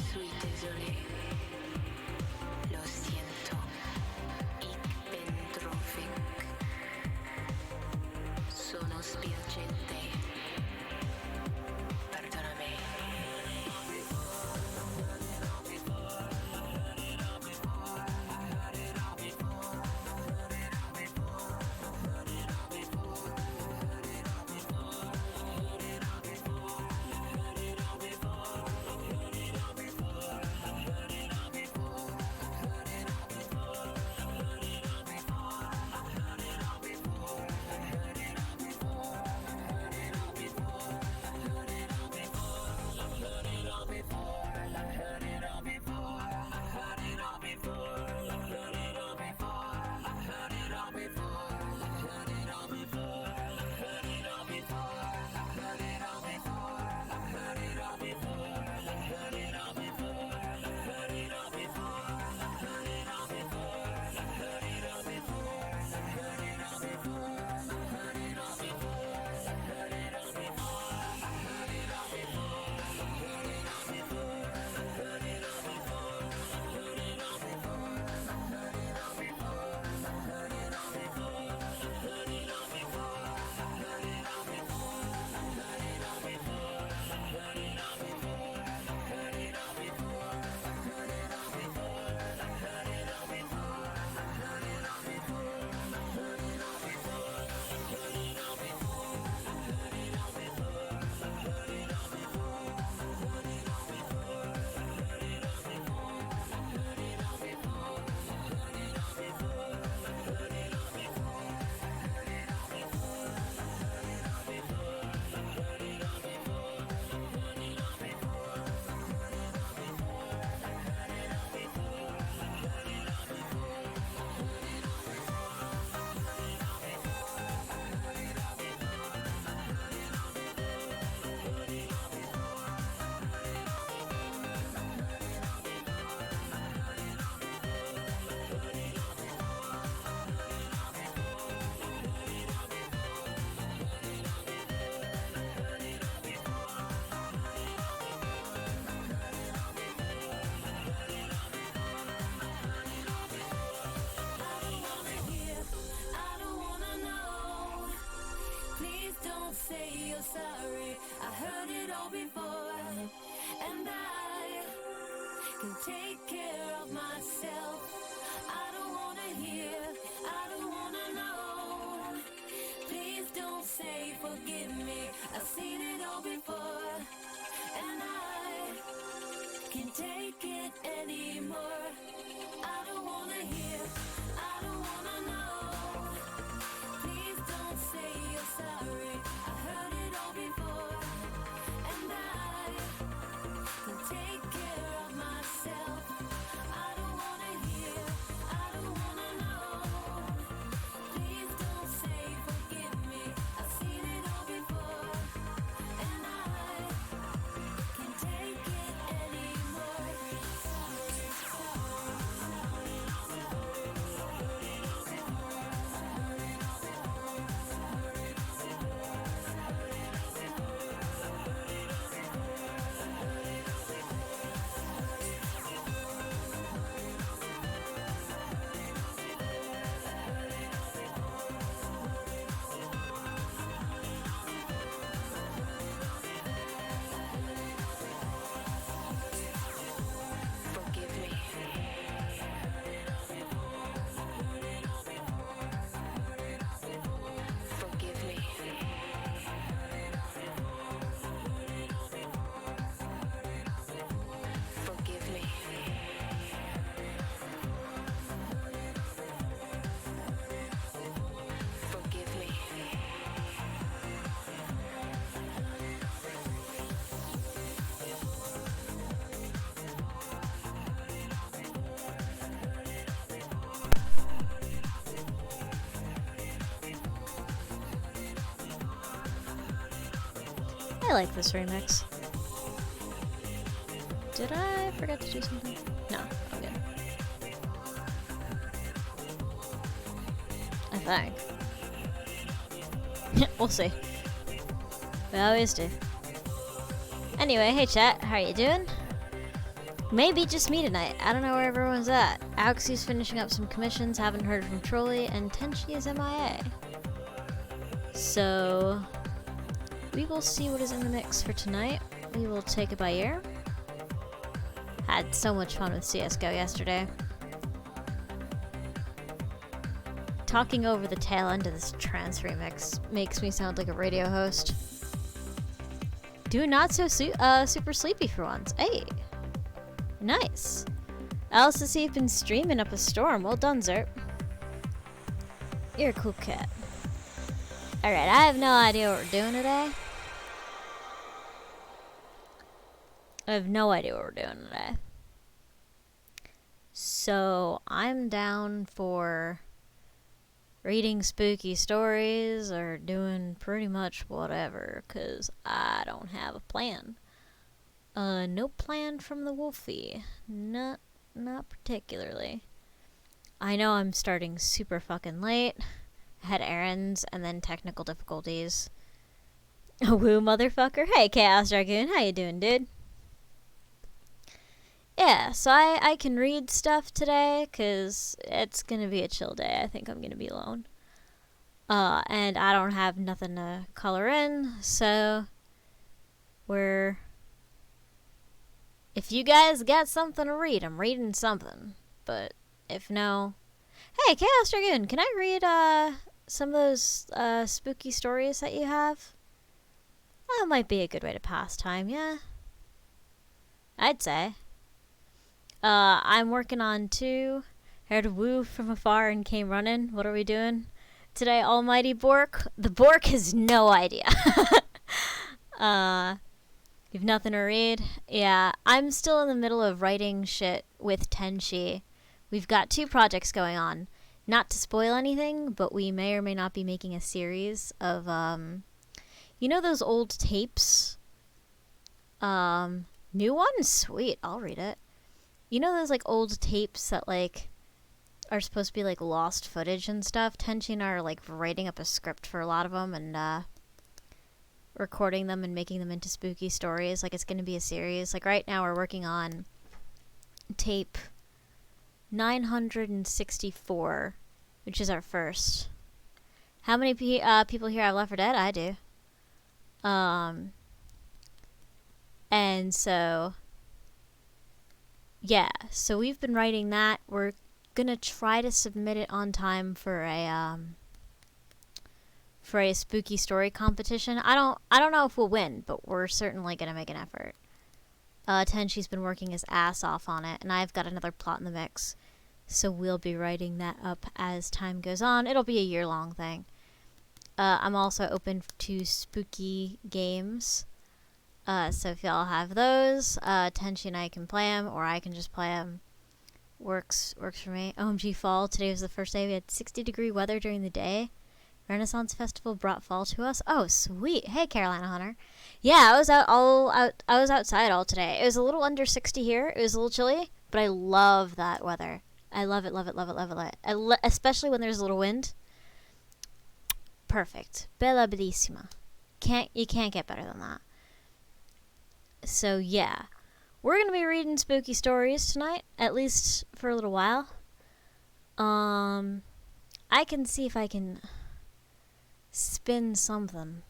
suis désolé, lo siento, ich bin trofic, sono spiacente, perdonami. Say you're sorry, I heard it all before, and I can take care of myself. I don't wanna hear, I don't wanna know. Please don't say forgive me, I've seen it all before, and I can't take it anymore. I don't wanna hear, I don't wanna know. Please don't say you're sorry, I heard it all before, and I can take care of myself. I don't wanna hear, I don't wanna know. Please don't say forgive me, I've seen it all before, and I can't take it anymore. Forgive me. Forgive me. Forgive me. Forgive me. I like this remix. Did I forget to do something? No, I'm good. I think. We'll see. We always do. Anyway, hey chat, how are you doing? Maybe just me tonight. I don't know where everyone's at. Auxie's finishing up some commissions, haven't heard from Trolley, and Tenchi is MIA. So, we will see what is in the mix for tonight. We will take it by ear. Had so much fun with CSGO yesterday. Talking over the tail end of this trance remix makes me sound like a radio host. Doing not so super sleepy for once. Hey! Nice. Alice has been streaming up a storm. Well done, Zerp. You're a cool cat. Alright, I have no idea what we're doing today. I have no idea what we're doing today. So, I'm down for reading spooky stories or doing pretty much whatever, because I don't have a plan. No plan from the Wolfie. Not particularly. I know I'm starting super fucking late. I had errands and then technical difficulties. Woo, motherfucker. Hey, Chaos Dragoon. How you doing, dude? Yeah, so I can read stuff today, because it's going to be a chill day. I think I'm going to be alone. And I don't have nothing to color in, so if you guys got something to read, I'm reading something. But if no... Hey, Chaos Dragoon, can I read some of those spooky stories that you have? That might be a good way to pass time, yeah? I'd say. I'm working on 2. Heard a woo from afar and came running. What are we doing today, almighty Bork? The Bork has no idea. You've nothing to read? Yeah, I'm still in the middle of writing shit with Tenchi. We've got 2 projects going on. Not to spoil anything, but we may or may not be making a series of, you know those old tapes? New one? Sweet, I'll read it. You know those, like, old tapes that, like, are supposed to be, like, lost footage and stuff? Tenchi and I are, like, writing up a script for a lot of them and, recording them and making them into spooky stories. Like, it's going to be a series. Like, right now we're working on tape 964, which is our first. How many people here have Left 4 Dead? I do. And so, yeah. So we've been writing that. We're going to try to submit it on time for a spooky story competition. I don't know if we'll win, but we're certainly gonna make an effort. Tenchi's been working his ass off on it, and I've got another plot in the mix, so we'll be writing that up as time goes on. It'll be a year-long thing. I'm also open to spooky games, so if y'all have those, Tenchi and I can play them, or I can just play them. Works for me. OMG fall. Today was the first day we had 60-degree weather during the day. Renaissance Festival brought fall to us. Oh, sweet. Hey, Carolina Hunter. Yeah, I was I was outside all today. It was a little under 60 here. It was a little chilly, but I love that weather. I love it, love it, love it, love it. Especially when there's a little wind. Perfect. Bella bellissima. You can't get better than that. So, yeah. We're going to be reading spooky stories tonight, at least for a little while. I can see if I can spin something.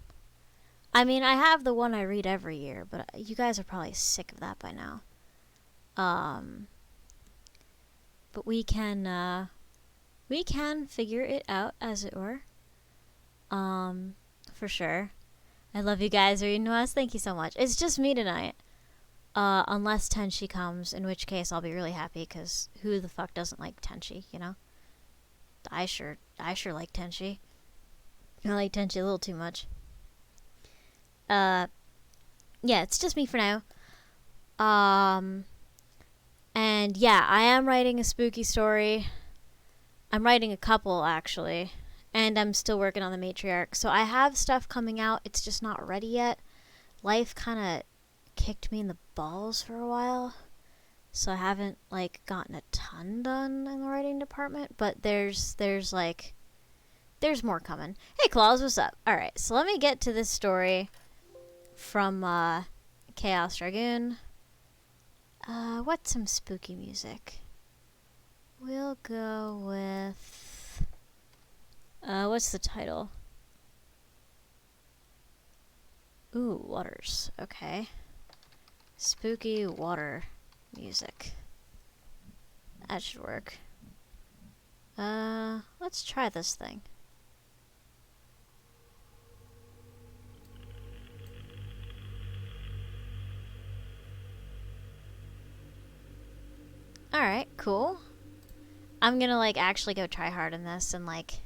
I mean, I have the one I read every year, but you guys are probably sick of that by now. But we can figure it out, as it were. For sure. I love you guys reading to us. Thank you so much. It's just me tonight. Unless Tenchi comes, in which case I'll be really happy, because who the fuck doesn't like Tenchi, you know? I sure like Tenchi. I like Tenchi a little too much. Yeah, it's just me for now. And yeah, I am writing a spooky story. I'm writing a couple, actually. And I'm still working on the matriarch. So I have stuff coming out. It's just not ready yet. Life kind of kicked me in the balls for a while. So I haven't, like, gotten a ton done in the writing department. But there's more coming. Hey, Claus, what's up? Alright, so let me get to this story from Chaos Dragoon. What's some spooky music? We'll go with... what's the title? Ooh, waters. Okay. Spooky water music. That should work. Let's try this thing. Alright, cool. I'm gonna, like, actually go try hard in this and, like,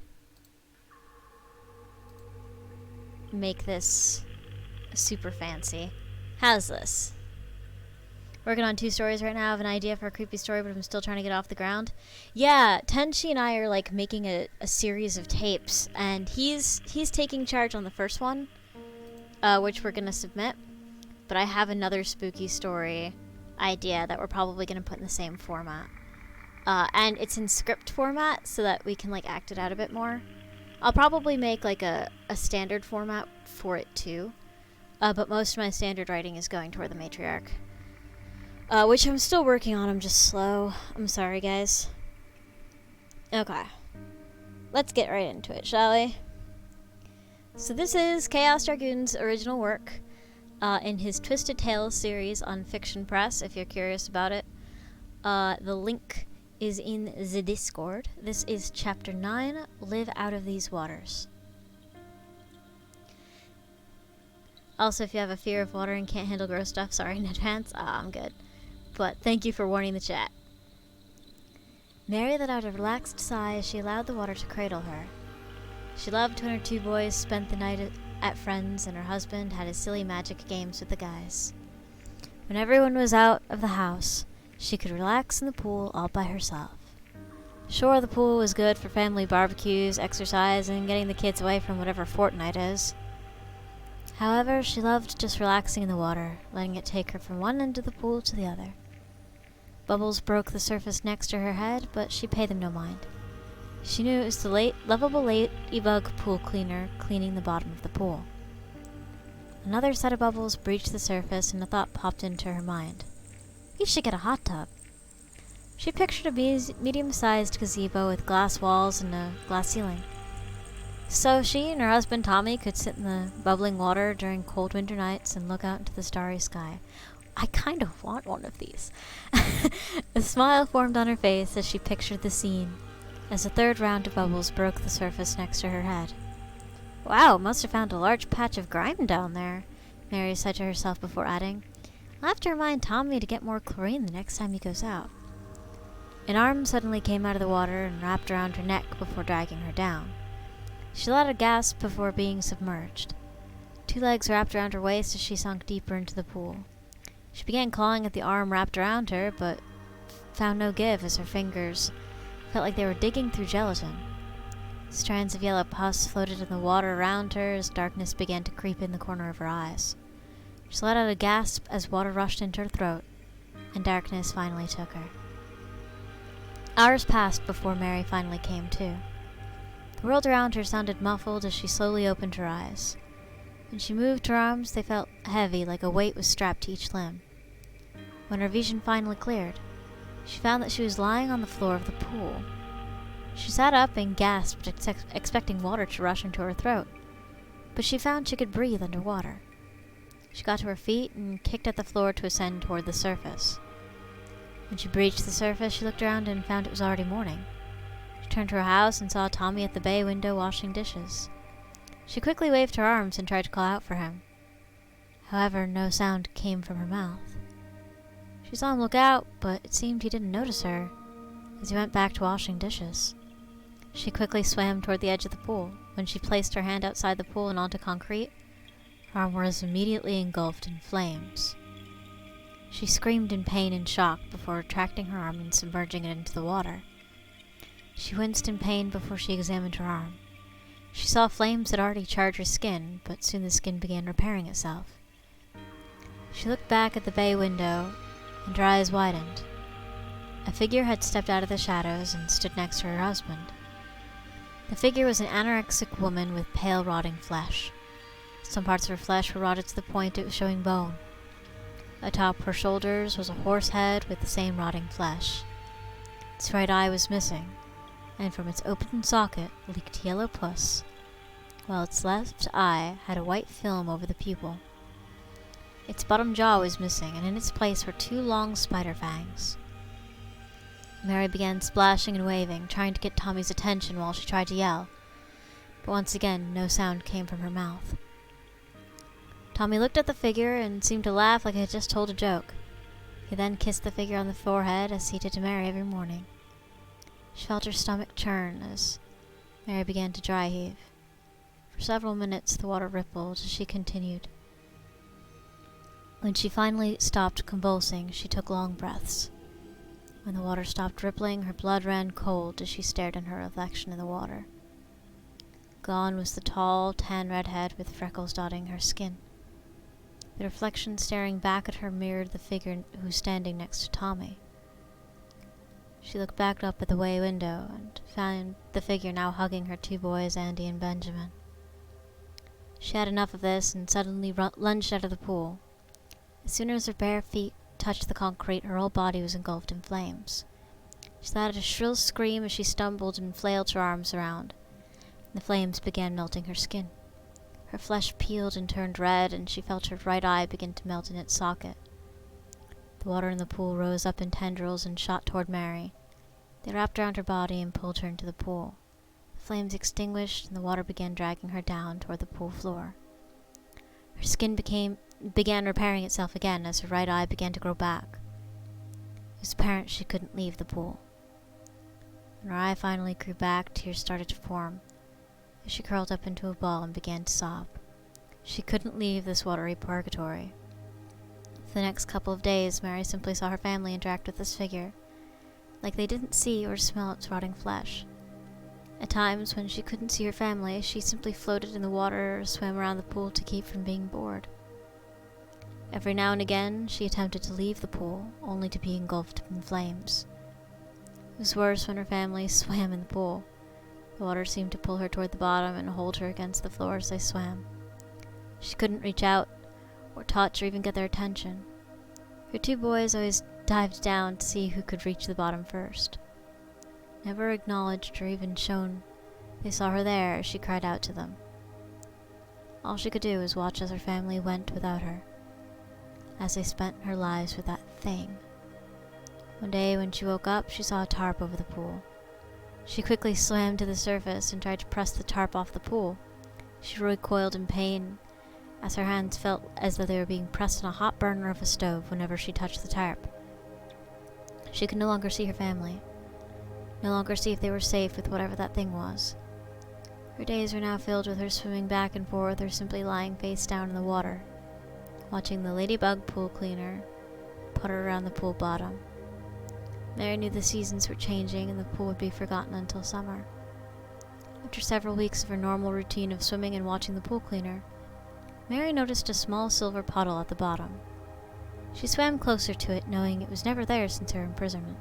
make this super fancy. How's this? Working on 2 stories right now. I have an idea for a creepy story, but I'm still trying to get off the ground. Yeah, Tenchi and I are, like, making a series of tapes, and he's taking charge on the first one, which we're gonna submit. But I have another spooky story idea that we're probably gonna put in the same format. And it's in script format so that we can, like, act it out a bit more. I'll probably make, like, a standard format for it, too. But most of my standard writing is going toward the matriarch. Which I'm still working on. I'm just slow. I'm sorry, guys. Okay. Let's get right into it, shall we? So this is Chaos Dragoon's original work in his Twisted Tales series on Fiction Press, if you're curious about it. The link is in the Discord. This is Chapter 9, Live Out of These Waters. Also, if you have a fear of water and can't handle gross stuff, sorry in advance. I'm good. But thank you for warning the chat. Mary let out a relaxed sigh as she allowed the water to cradle her. She loved when her 2 boys spent the night at friends and her husband had his silly magic games with the guys. When everyone was out of the house, she could relax in the pool all by herself. Sure, the pool was good for family barbecues, exercise, and getting the kids away from whatever Fortnite is. However, she loved just relaxing in the water, letting it take her from one end of the pool to the other. Bubbles broke the surface next to her head, but she paid them no mind. She knew it was the lovable ladybug pool cleaner cleaning the bottom of the pool. Another set of bubbles breached the surface, and a thought popped into her mind. We should get a hot tub. She pictured a medium-sized gazebo with glass walls and a glass ceiling. So she and her husband Tommy could sit in the bubbling water during cold winter nights and look out into the starry sky. I kind of want one of these. A smile formed on her face as she pictured the scene, as a 3rd round of bubbles broke the surface next to her head. Wow, must have found a large patch of grime down there, Mary said to herself before adding, I'll have to remind Tommy to get more chlorine the next time he goes out. An arm suddenly came out of the water and wrapped around her neck before dragging her down. She let out a gasp before being submerged. 2 legs wrapped around her waist as she sunk deeper into the pool. She began clawing at the arm wrapped around her, but found no give as her fingers felt like they were digging through gelatin. Strands of yellow pus floated in the water around her as darkness began to creep in the corner of her eyes. She let out a gasp as water rushed into her throat, and darkness finally took her. Hours passed before Mary finally came to. The world around her sounded muffled as she slowly opened her eyes. When she moved her arms, they felt heavy, like a weight was strapped to each limb. When her vision finally cleared, she found that she was lying on the floor of the pool. She sat up and gasped, expecting water to rush into her throat, but she found she could breathe underwater. She got to her feet and kicked at the floor to ascend toward the surface. When she breached the surface, she looked around and found it was already morning. She turned to her house and saw Tommy at the bay window washing dishes. She quickly waved her arms and tried to call out for him. However, no sound came from her mouth. She saw him look out, but it seemed he didn't notice her, as he went back to washing dishes. She quickly swam toward the edge of the pool. When she placed her hand outside the pool and onto concrete, her arm was immediately engulfed in flames. She screamed in pain and shock before retracting her arm and submerging it into the water. She winced in pain before she examined her arm. She saw flames had already charred her skin, but soon the skin began repairing itself. She looked back at the bay window, and her eyes widened. A figure had stepped out of the shadows and stood next to her husband. The figure was an anorexic woman with pale, rotting flesh. Some parts of her flesh were rotted to the point it was showing bone. Atop her shoulders was a horse head with the same rotting flesh. Its right eye was missing, and from its open socket leaked yellow pus, while its left eye had a white film over the pupil. Its bottom jaw was missing, and in its place were 2 long spider fangs. Mary began splashing and waving, trying to get Tommy's attention while she tried to yell, but once again no sound came from her mouth. Tommy looked at the figure and seemed to laugh like it had just told a joke. He then kissed the figure on the forehead as he did to Mary every morning. She felt her stomach churn as Mary began to dry heave. For several minutes the water rippled as she continued. When she finally stopped convulsing, she took long breaths. When the water stopped rippling, her blood ran cold as she stared in her reflection in the water. Gone was the tall, tan redhead with freckles dotting her skin. The reflection staring back at her mirrored the figure who was standing next to Tommy. She looked back up at the way window and found the figure now hugging her 2 boys, Andy and Benjamin. She had enough of this and suddenly lunged out of the pool. As soon as her bare feet touched the concrete, her whole body was engulfed in flames. She let out a shrill scream as she stumbled and flailed her arms around. The flames began melting her skin. Her flesh peeled and turned red, and she felt her right eye begin to melt in its socket. The water in the pool rose up in tendrils and shot toward Mary. They wrapped around her body and pulled her into the pool. The flames extinguished, and the water began dragging her down toward the pool floor. Her skin began repairing itself again as her right eye began to grow back. It was apparent she couldn't leave the pool. When her eye finally grew back, tears started to form. She curled up into a ball and began to sob. She couldn't leave this watery purgatory. For the next couple of days, Mary simply saw her family interact with this figure, like they didn't see or smell its rotting flesh. At times, when she couldn't see her family, she simply floated in the water or swam around the pool to keep from being bored. Every now and again, she attempted to leave the pool, only to be engulfed in flames. It was worse when her family swam in the pool. The water seemed to pull her toward the bottom and hold her against the floor as they swam. She couldn't reach out, or touch, or even get their attention. Her 2 boys always dived down to see who could reach the bottom first. Never acknowledged or even shown they saw her there as she cried out to them. All she could do was watch as her family went without her, as they spent her lives with that thing. One day when she woke up, she saw a tarp over the pool. She quickly swam to the surface and tried to press the tarp off the pool. She recoiled in pain as her hands felt as though they were being pressed on a hot burner of a stove whenever she touched the tarp. She could no longer see her family, no longer see if they were safe with whatever that thing was. Her days were now filled with her swimming back and forth or simply lying face down in the water, watching the ladybug pool cleaner putter around the pool bottom. Mary knew the seasons were changing and the pool would be forgotten until summer. After several weeks of her normal routine of swimming and watching the pool cleaner, Mary noticed a small silver puddle at the bottom. She swam closer to it, knowing it was never there since her imprisonment.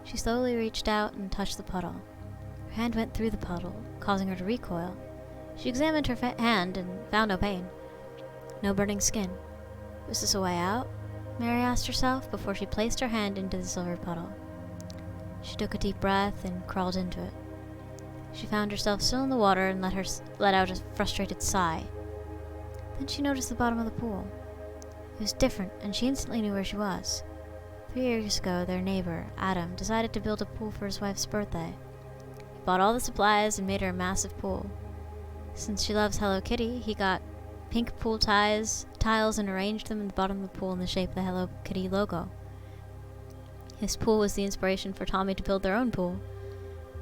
She slowly reached out and touched the puddle. Her hand went through the puddle, causing her to recoil. She examined her hand and found no pain, no burning skin. Was this a way out? Mary asked herself before she placed her hand into the silver puddle. She took a deep breath and crawled into it. She found herself still in the water and let out a frustrated sigh. Then she noticed the bottom of the pool. It was different, and she instantly knew where she was. 3 years ago, their neighbor, Adam, decided to build a pool for his wife's birthday. He bought all the supplies and made her a massive pool. Since she loves Hello Kitty, he got pink pool tiles and arranged them in the bottom of the pool in the shape of the Hello Kitty logo. His pool was the inspiration for Tommy to build their own pool,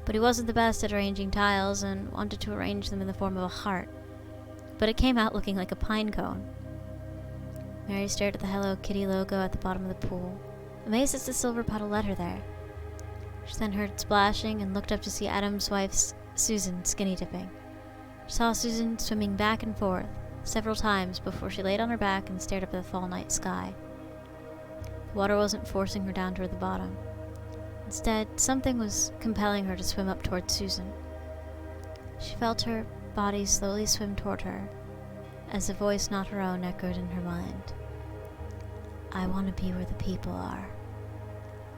but he wasn't the best at arranging tiles and wanted to arrange them in the form of a heart, but it came out looking like a pine cone. Mary stared at the Hello Kitty logo at the bottom of the pool, amazed as the silver puddle led her there. She then heard splashing and looked up to see Adam's wife, Susan, skinny dipping. She saw Susan swimming back and forth several times before she laid on her back and stared up at the fall night sky. The water wasn't forcing her down toward the bottom. Instead, something was compelling her to swim up toward Susan. She felt her body slowly swim toward her, as a voice not her own echoed in her mind. I want to be where the people are.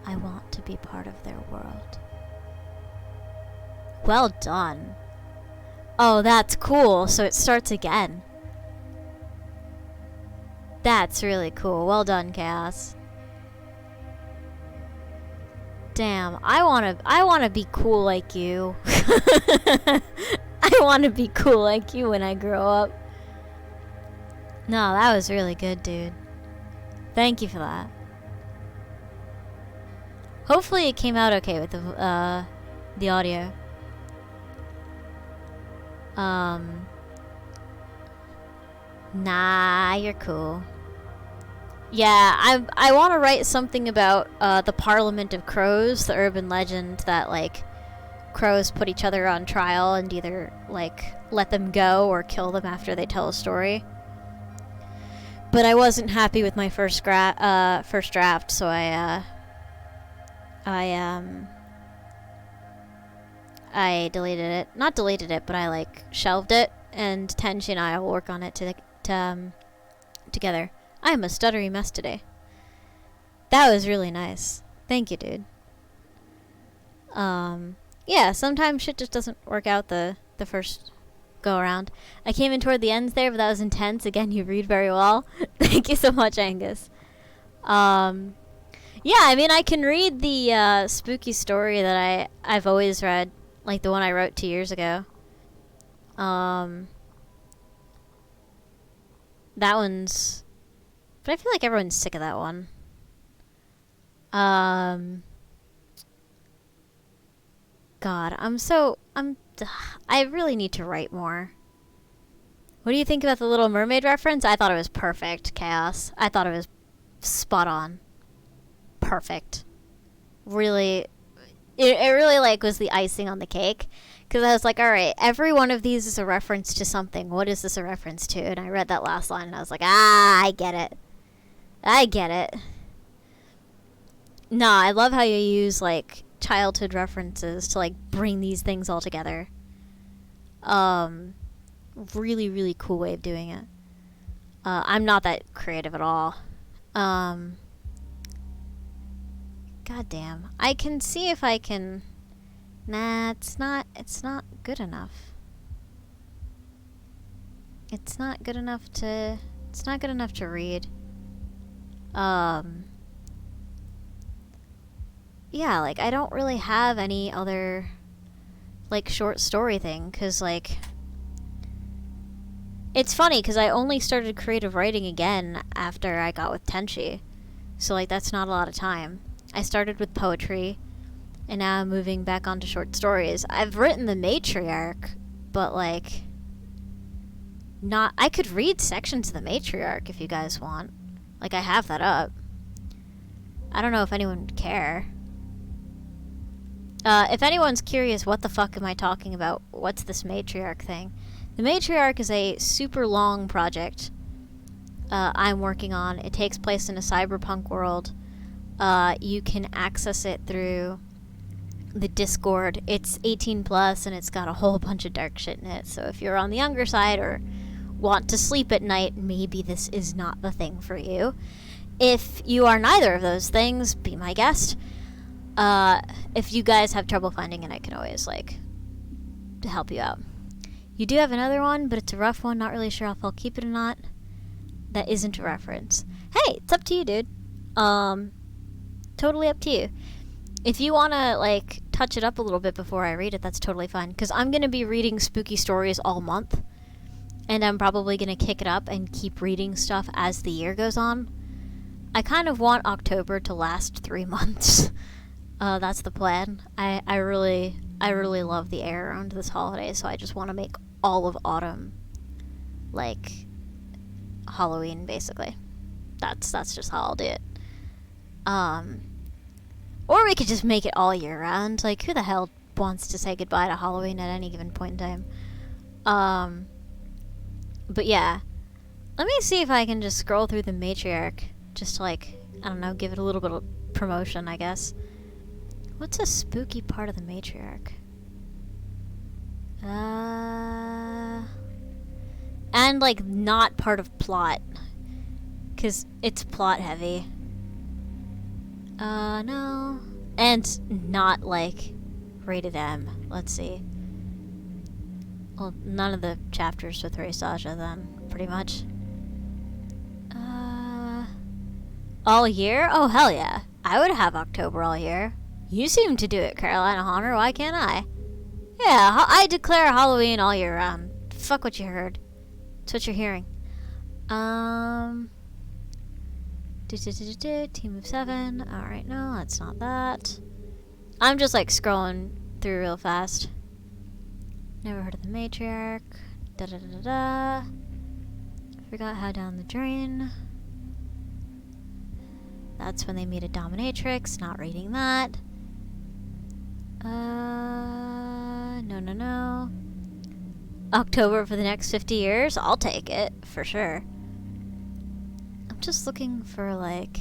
I want to be part of their world. Well done. Oh, that's cool. So it starts again. That's really cool. Well done, Chaos. Damn, I wanna be cool like you. I wanna be cool like you when I grow up. No, that was really good, dude. Thank you for that. Hopefully it came out okay with the audio. Nah, you're cool. Yeah, I want to write something about the Parliament of Crows, the urban legend that, like, crows put each other on trial and either, like, let them go or kill them after they tell a story. But I wasn't happy with my first draft, so I deleted it. Not deleted it, but I, like, shelved it, and Tenchi and I will work on it together. I am a stuttery mess today. That was really nice. Thank you, dude. Yeah, sometimes shit just doesn't work out the first go around. I came in toward the ends there, but that was intense. Again, you read very well. Thank you so much, Angus. Yeah, I mean, I can read the spooky story that I've always read, like the one I wrote 2 years ago. That one's... But I feel like everyone's sick of that one. God, I really need to write more. What do you think about the Little Mermaid reference? I thought it was perfect, Chaos. I thought it was spot on. Perfect. Really, it really, like, was the icing on the cake. Because I was like, alright, every one of these is a reference to something. What is this a reference to? And I read that last line and I was like, I get it. I get it. Nah, I love how you use, like, childhood references to, like, bring these things all together. Really, really cool way of doing it. I'm not that creative at all. God damn. I can see if I can... Nah, it's not good enough. It's not good enough to read. Yeah, like, I don't really have any other, like, short story thing, because, like, it's funny, because I only started creative writing again after I got with Tenchi, so, like, that's not a lot of time. I started with poetry, and now I'm moving back onto short stories. I've written the Matriarch, but, like, I could read sections of the Matriarch if you guys want. Like, I have that up. I don't know if anyone would care. If anyone's curious, what the fuck am I talking about? What's this Matriarch thing? The Matriarch is a super long project I'm working on. It takes place in a cyberpunk world. You can access it through the Discord. It's 18 plus and it's got a whole bunch of dark shit in it. So if you're on the younger side or want to sleep at night, maybe this is not the thing for you. If you are neither of those things, be my guest. If you guys have trouble finding it, I can always, like, help you out. You do have another one, but it's a rough one. Not really sure if I'll keep it or not. That isn't a reference. Hey, it's up to you, dude. Totally up to you. If you want to, like, touch it up a little bit before I read it, that's totally fine. Because I'm going to be reading spooky stories all month. And I'm probably going to kick it up and keep reading stuff as the year goes on. I kind of want October to last 3 months. That's the plan. I really love the air around this holiday, so I just want to make all of autumn, like, Halloween, basically. That's just how I'll do it. Or we could just make it all year round. Like, who the hell wants to say goodbye to Halloween at any given point in time? But yeah. Let me see if I can just scroll through the Matriarch. Just to, like, I don't know, give it a little bit of promotion, I guess. What's a spooky part of the Matriarch? And, like, not part of plot. Because it's plot heavy. No. And not, like, rated M. Let's see. Well, none of the chapters with Ray Saja, then, pretty much. All year? Oh, hell yeah. I would have October all year. You seem to do it, Carolina Honor. Why can't I? Yeah, I declare Halloween all year round. Fuck what you heard. It's what you're hearing. Team of 7. Alright, no, that's not that. I'm just, like, scrolling through real fast. Never heard of the matriarch. Da-da-da-da-da. Forgot how down the drain. That's when they meet a dominatrix. Not reading that. No. October for the next 50 years? I'll take it, for sure. I'm just looking for, like...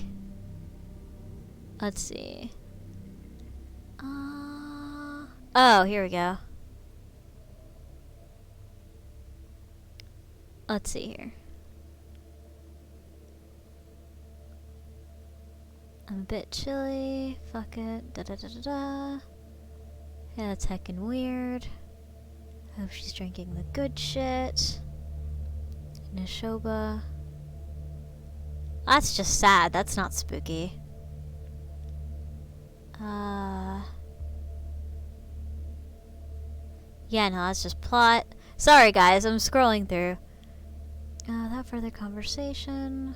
Let's see. Oh, here we go. Let's see here. I'm a bit chilly. Fuck it. Da-da-da-da-da. Yeah, that's heckin' weird. Hope she's drinking the good shit. Nishoba. That's just sad. That's not spooky. Yeah, no, that's just plot. Sorry, guys. I'm scrolling through. Without further conversation.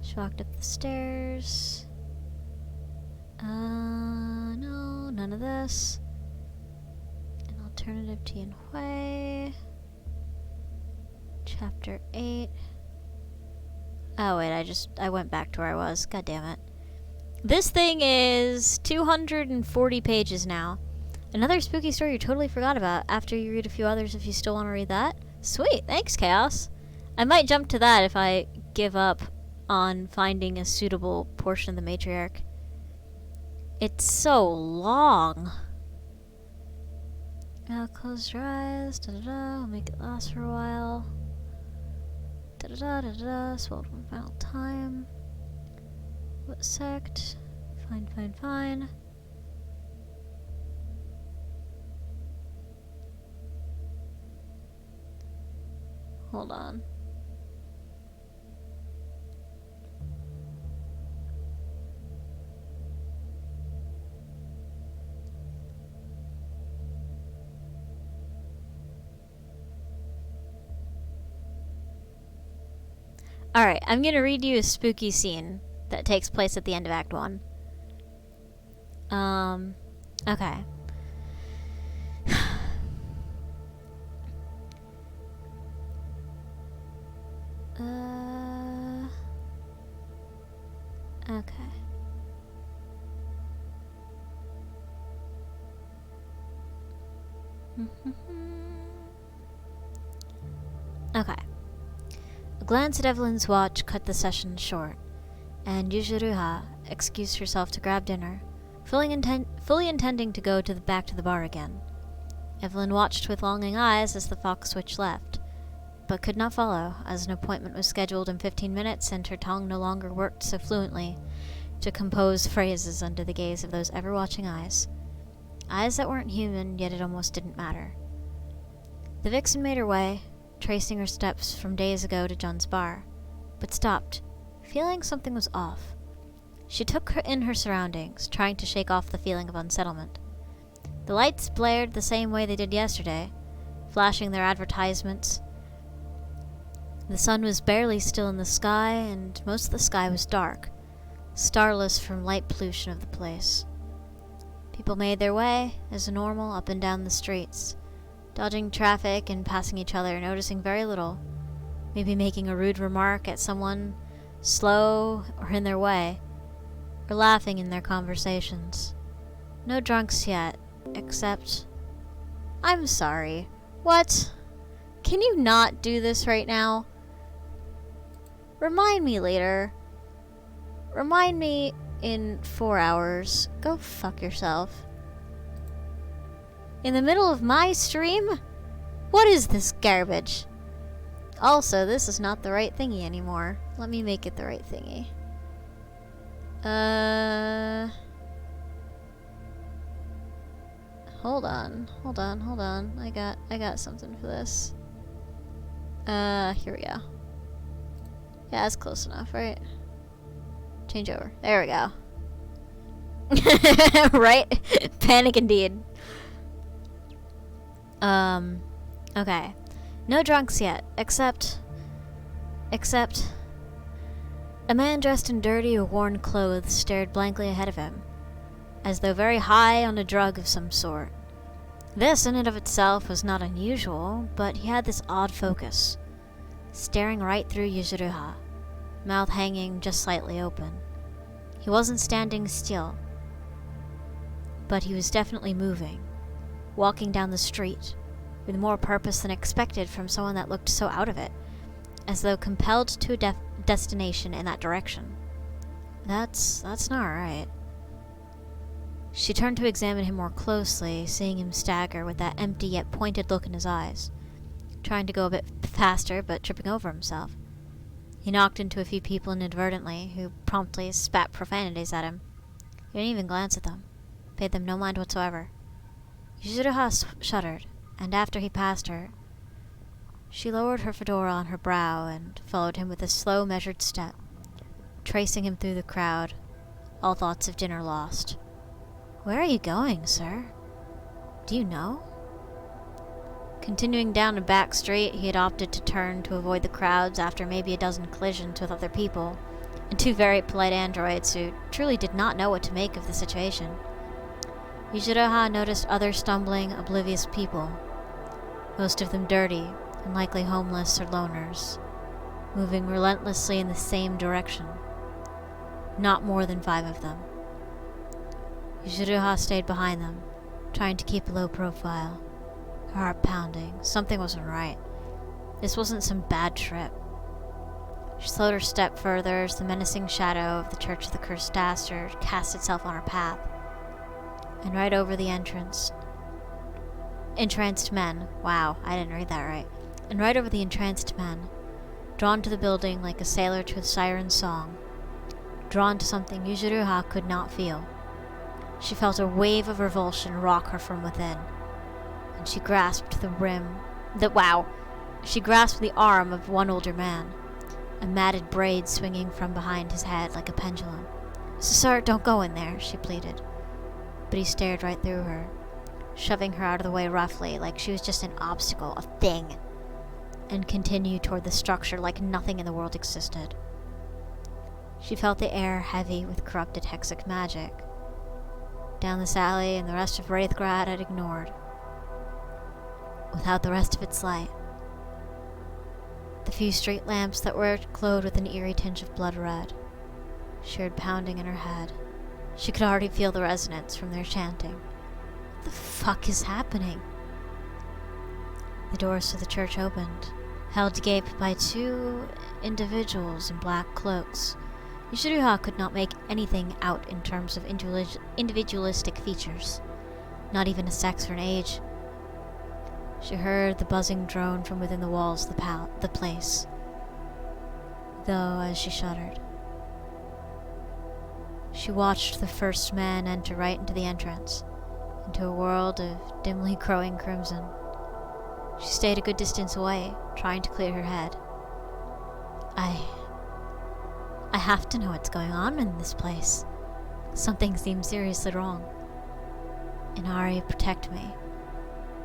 She walked up the stairs. No, none of this. An alternative Tian Hui. Chapter 8. Oh, wait, I went back to where I was. God damn it. This thing is 240 pages now. Another spooky story you totally forgot about after you read a few others if you still want to read that. Sweet, thanks, Chaos. I might jump to that if I give up on finding a suitable portion of the matriarch. It's so long. Now close your eyes. Da-da-da. We'll make it last for a while. Da-da-da, da-da-da. Swallowed one final time. What sect? Fine. Hold on. Alright, I'm gonna read you a spooky scene that takes place at the end of Act 1. Okay. Okay. Okay. A glance at Evelyn's watch cut the session short, and Yujiruha excused herself to grab dinner, fully intending to go back to the bar again. Evelyn watched with longing eyes as the fox switch left, but could not follow, as an appointment was scheduled in 15 minutes and her tongue no longer worked so fluently to compose phrases under the gaze of those ever-watching eyes. Eyes that weren't human, yet it almost didn't matter. The vixen made her way, tracing her steps from days ago to John's bar, but stopped, feeling something was off. She took in her surroundings, trying to shake off the feeling of unsettlement. The lights blared the same way they did yesterday, flashing their advertisements. The sun was barely still in the sky, and most of the sky was dark, starless from light pollution of the place. People made their way, as normal, up and down the streets, dodging traffic and passing each other, noticing very little, maybe making a rude remark at someone slow or in their way, or laughing in their conversations. No drunks yet, except... I'm sorry. What? Can you not do this right now? Remind me later. Remind me in 4 hours. Go fuck yourself. In the middle of my stream? What is this garbage? Also, this is not the right thingy anymore. Let me make it the right thingy. Hold on. I got something for this. Here we go. Yeah, that's close enough, right? Change over. There we go. Right? Panic indeed. Okay. No drunks yet, except... A man dressed in dirty or worn clothes stared blankly ahead of him, as though very high on a drug of some sort. This, in and of itself, was not unusual, but he had this odd focus, staring right through Yuzuruha, mouth hanging just slightly open. He wasn't standing still, but he was definitely moving, walking down the street, with more purpose than expected from someone that looked so out of it, as though compelled to a destination in that direction. That's not right. She turned to examine him more closely, seeing him stagger with that empty yet pointed look in his eyes, trying to go a bit faster but tripping over himself. He knocked into a few people inadvertently, who promptly spat profanities at him. He didn't even glance at them, paid them no mind whatsoever. Yuzuriha shuddered, and after he passed her, she lowered her fedora on her brow and followed him with a slow, measured step, tracing him through the crowd, all thoughts of dinner lost. "Where are you going, sir? Do you know?" Continuing down a back street, he had opted to turn to avoid the crowds after maybe a dozen collisions with other people, and two very polite androids who truly did not know what to make of the situation. Yuzuriha noticed other stumbling, oblivious people, most of them dirty and likely homeless or loners, moving relentlessly in the same direction. Not more than 5 of them. Yuzuriha stayed behind them, trying to keep a low profile, her heart pounding. Something wasn't right. This wasn't some bad trip. She slowed her step further as the menacing shadow of the Church of the Cursed Dastard cast itself on her path. And right over the entranced men. Wow, I didn't read that right. And right over the entranced men, drawn to the building like a sailor to a siren's song, drawn to something Yuzuriha could not feel. She felt a wave of revulsion rock her from within, and she grasped She grasped the arm of one older man, a matted braid swinging from behind his head like a pendulum. "Sir, don't go in there," she pleaded. But he stared right through her, shoving her out of the way roughly like she was just an obstacle, a thing, and continued toward the structure like nothing in the world existed. She felt the air heavy with corrupted hexic magic. Down this alley and the rest of Wraithgrad had ignored, without the rest of its light. The few street lamps that were glowed with an eerie tinge of blood red. She heard pounding in her head. She could already feel the resonance from their chanting. What the fuck is happening? The doors to the church opened, held agape by 2 individuals in black cloaks. Yuzuriha could not make anything out in terms of individualistic features, not even a sex or an age. She heard the buzzing drone from within the walls of the place, though as she shuddered. She watched the first man enter right into the entrance, into a world of dimly growing crimson. She stayed a good distance away, trying to clear her head. I have to know what's going on in this place. Something seems seriously wrong. Inari, protect me.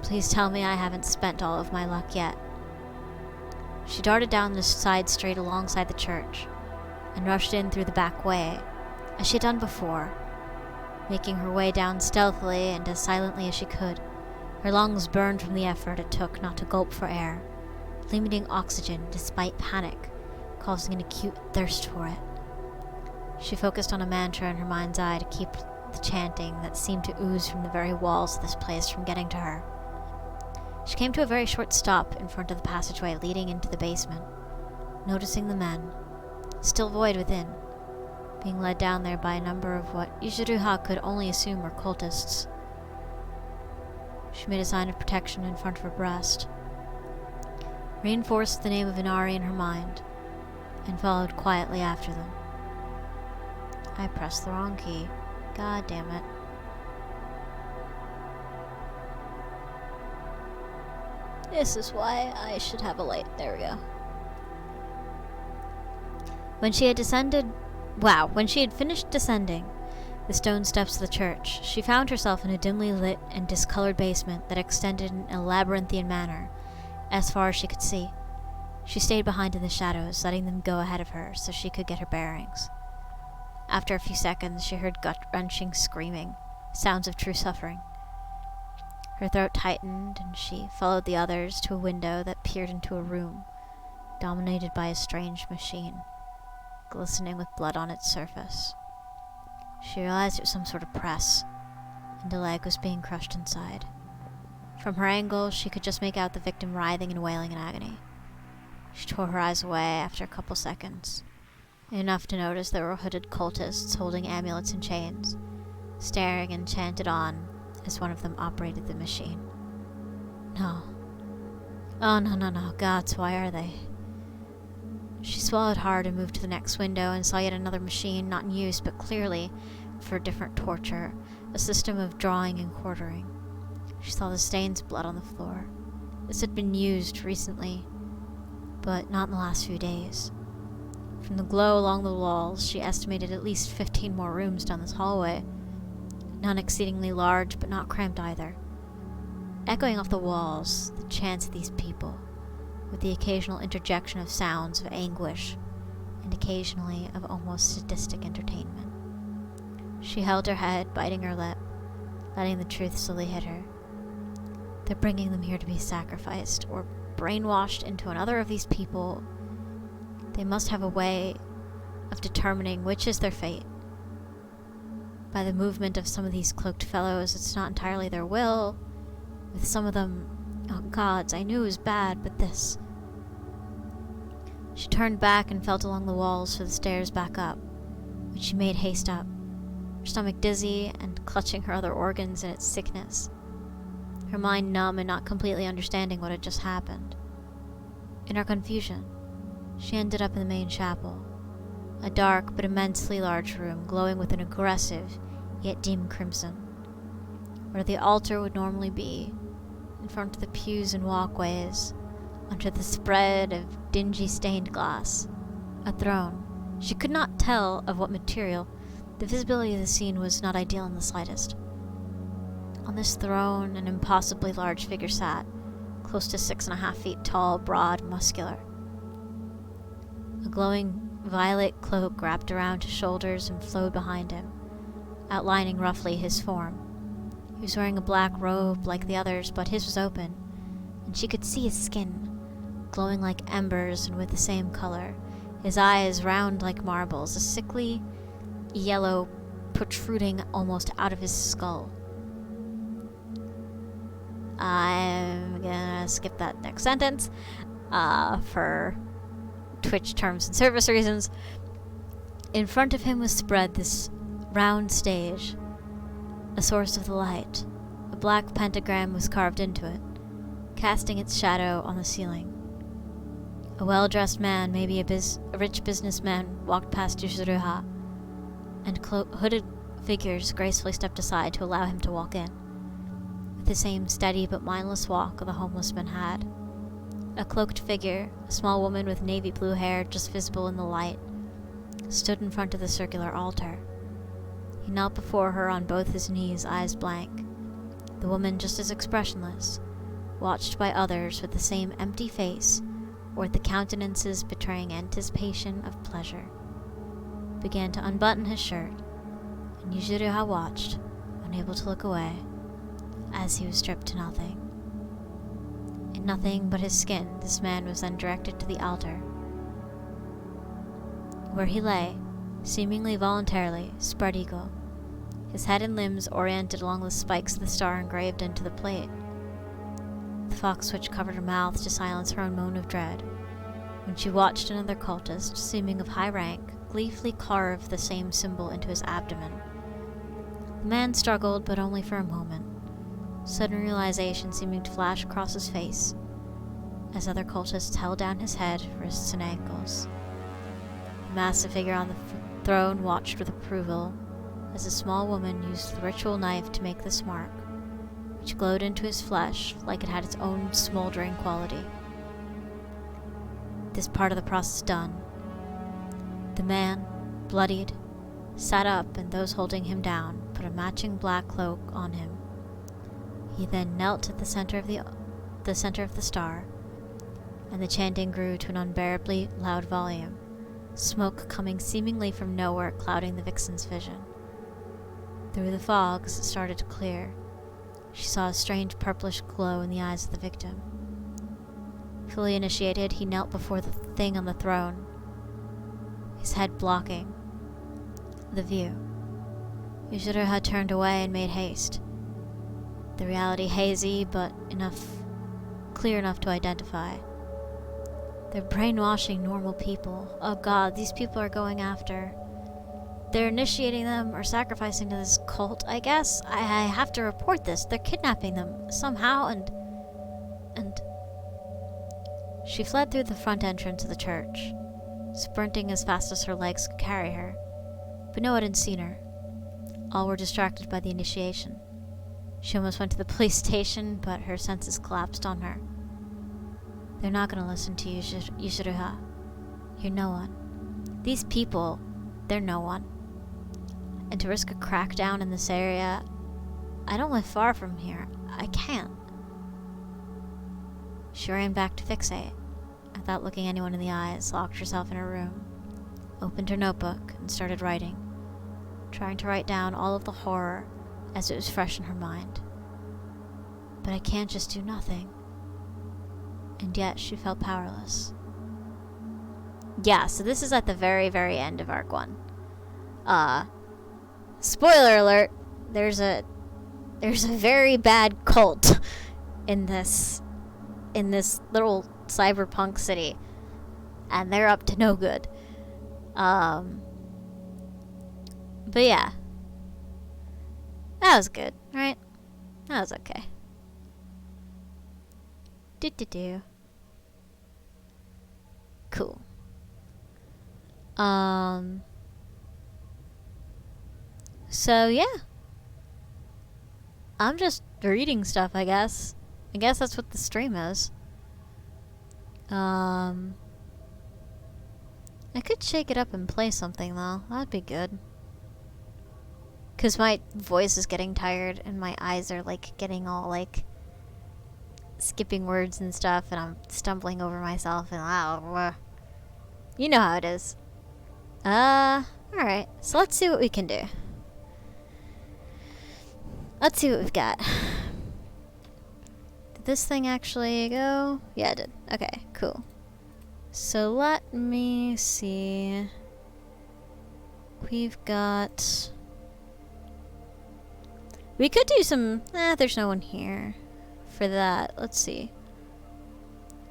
Please tell me I haven't spent all of my luck yet. She darted down the side street alongside the church, and rushed in through the back way, as she had done before, making her way down stealthily and as silently as she could. Her lungs burned from the effort it took not to gulp for air, limiting oxygen despite panic, causing an acute thirst for it. She focused on a mantra in her mind's eye to keep the chanting that seemed to ooze from the very walls of this place from getting to her. She came to a very short stop in front of the passageway leading into the basement, noticing the men, still void within, being led down there by a number of what Yuzuriha could only assume were cultists. She made a sign of protection in front of her breast. reinforced the name of Inari in her mind, and followed quietly after them. I pressed the wrong key. God damn it. This is why I should have a light. There we go. When she had finished descending the stone steps of the church, she found herself in a dimly lit and discolored basement that extended in a labyrinthian manner as far as she could see. She stayed behind in the shadows, letting them go ahead of her so she could get her bearings. After a few seconds, she heard gut-wrenching screaming, sounds of true suffering. Her throat tightened, and she followed the others to a window that peered into a room dominated by a strange machine, glistening with blood on its surface. She realized it was some sort of press, and a leg was being crushed inside. From her angle, she could just make out the victim writhing and wailing in agony. She tore her eyes away after a couple seconds, enough to notice there were hooded cultists holding amulets and chains, staring enchanted on as one of them operated the machine. No. Oh, no. Gods, why are they? She swallowed hard and moved to the next window and saw yet another machine, not in use, but clearly for different torture, a system of drawing and quartering. She saw the stains of blood on the floor. This had been used recently, but not in the last few days. From the glow along the walls, she estimated at least 15 more rooms down this hallway, none exceedingly large, but not cramped either. Echoing off the walls, the chants of these people, with the occasional interjection of sounds of anguish, and occasionally of almost sadistic entertainment. She held her head, biting her lip, letting the truth slowly hit her. They're bringing them here to be sacrificed, or brainwashed into another of these people. They must have a way of determining which is their fate. By the movement of some of these cloaked fellows, it's not entirely their will. With some of them, oh gods, I knew it was bad, but this. She turned back and felt along the walls for the stairs back up, which she made haste up, her stomach dizzy and clutching her other organs in its sickness, her mind numb and not completely understanding what had just happened. In her confusion, she ended up in the main chapel, a dark but immensely large room glowing with an aggressive yet dim crimson, where the altar would normally be, in front of the pews and walkways, under the spread of dingy stained glass, a throne. She could not tell of what material. The visibility of the scene was not ideal in the slightest. On this throne, an impossibly large figure sat, close to 6.5 feet tall, broad, muscular. A glowing violet cloak wrapped around his shoulders and flowed behind him, outlining roughly his form. He was wearing a black robe like the others, but his was open, and she could see his skin, glowing like embers and with the same color, his eyes round like marbles, a sickly yellow protruding almost out of his skull. I'm gonna skip that next sentence for Twitch terms and service reasons. In front of him was spread this round stage, a source of the light. A black pentagram was carved into it, casting its shadow on the ceiling. A well-dressed man, maybe a rich businessman, walked past Yushiruha, and hooded figures gracefully stepped aside to allow him to walk in, with the same steady but mindless walk the homeless man had. A cloaked figure, a small woman with navy blue hair just visible in the light, stood in front of the circular altar. He knelt before her on both his knees, eyes blank. The woman, just as expressionless, watched by others with the same empty face, or with the countenances betraying anticipation of pleasure, began to unbutton his shirt, and Yujiro watched, unable to look away, as he was stripped to nothing. In nothing but his skin, this man was then directed to the altar, where he lay, seemingly voluntarily, spread eagle, his head and limbs oriented along the spikes of the star engraved into the plate. The fox switch covered her mouth to silence her own moan of dread, when she watched another cultist, seeming of high rank, gleefully carve the same symbol into his abdomen. The man struggled, but only for a moment, sudden realization seeming to flash across his face. as other cultists held down his head, wrists, and ankles. The massive figure on the throne watched with approval as a small woman used the ritual knife to make this mark, which glowed into his flesh like it had its own smoldering quality. This part of the process done, the man, bloodied, sat up, and those holding him down put a matching black cloak on him. He then knelt at the center of the star, and the chanting grew to an unbearably loud volume, smoke coming seemingly from nowhere, clouding the vixen's vision. Through the fog, as it started to clear, she saw a strange purplish glow in the eyes of the victim. Fully initiated, he knelt before the thing on the throne, his head blocking the view. Yuzuru had turned away and made haste, the reality hazy but clear enough to identify. They're brainwashing normal people. Oh god, these people are going after. They're initiating them or sacrificing to this cult, I guess. I have to report this. They're kidnapping them somehow, and... She fled through the front entrance of the church, sprinting as fast as her legs could carry her. But no one had seen her. All were distracted by the initiation. She almost went to the police station, but her senses collapsed on her. They're not going to listen to you, Yushiruha. You're no one. These people, they're no one. And to risk a crackdown in this area, I don't live far from here. I can't. She ran back to fixate. Without looking anyone in the eyes, locked herself in her room, opened her notebook, and started writing, trying to write down all of the horror as it was fresh in her mind. But I can't just do nothing. And yet she felt powerless. Yeah, so this is at the very, very end of Arc 1. Spoiler alert, there's a very bad cult in this little cyberpunk city, and they're up to no good. But yeah, that was good, right? That was okay. Do. Cool. So yeah, I'm just reading stuff, I guess. I guess that's what the stream is. I could shake it up and play something, though. That'd be good. Because my voice is getting tired and my eyes are, like, getting all, like, skipping words and stuff, and I'm stumbling over myself, and you know how it is. Alright. So let's see what we can do. Let's see what we've got. Did this thing actually go? Yeah, it did. Okay, cool. So let me see. We've got... We could do some... there's no one here for that. Let's see.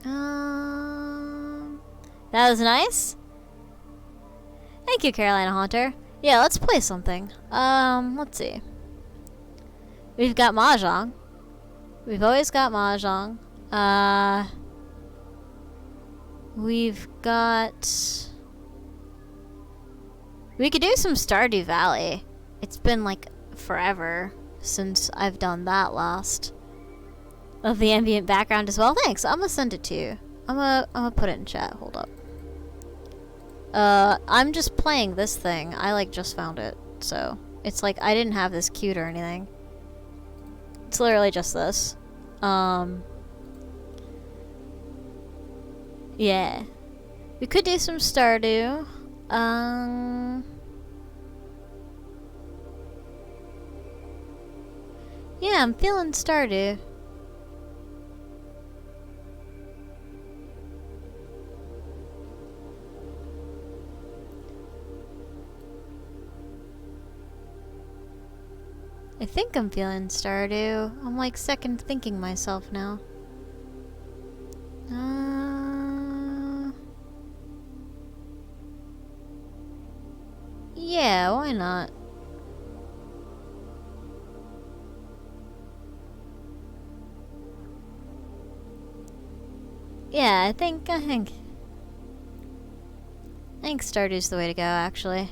That was nice. Thank you, Carolina Haunter. Yeah, let's play something. Let's see. We've got Mahjong. We've always got Mahjong. We've got... We could do some Stardew Valley. It's been, like, forever since I've done that last. Of the ambient background as well. Thanks. I'm gonna send it to you. I'm gonna put it in chat. Hold up. I'm just playing this thing. I, like, just found it. So, it's like I didn't have this queued or anything. It's literally just this. Yeah. We could do some Stardew. Yeah, I'm feeling Stardew. I think I'm feeling Stardew. I'm like second thinking myself now. Yeah, why not? Yeah, I think Stardew's the way to go, actually.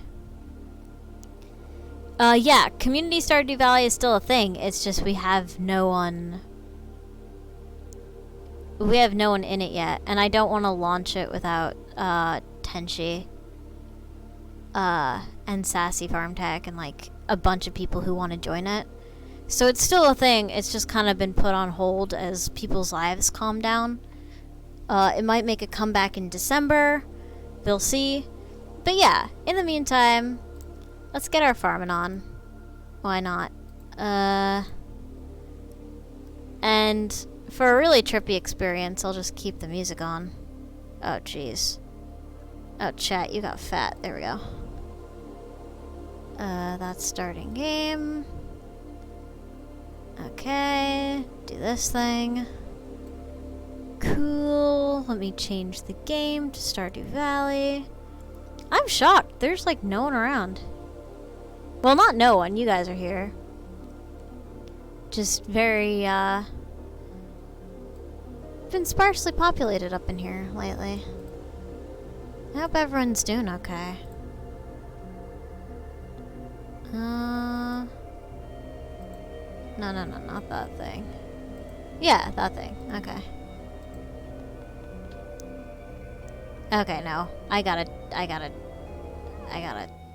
Yeah, Community Stardew Valley is still a thing. It's just we have no one in it yet, and I don't want to launch it without Tenchi and Sassy Farm Tech and like a bunch of people who want to join it. So it's still a thing. It's just kind of been put on hold as people's lives calm down. It might make a comeback in December. We'll see. But yeah, in the meantime, let's get our farming on. Why not? And for a really trippy experience, I'll just keep the music on. Oh, jeez. Oh, chat, you got fat. There we go. That's starting game. Okay, do this thing. Cool. Let me change the game to Stardew Valley. I'm shocked. There's like no one around. Well, not no one. You guys are here. Just very, been sparsely populated up in here lately. I hope everyone's doing okay. No, not that thing. Yeah, that thing. Okay. Okay, no. I gotta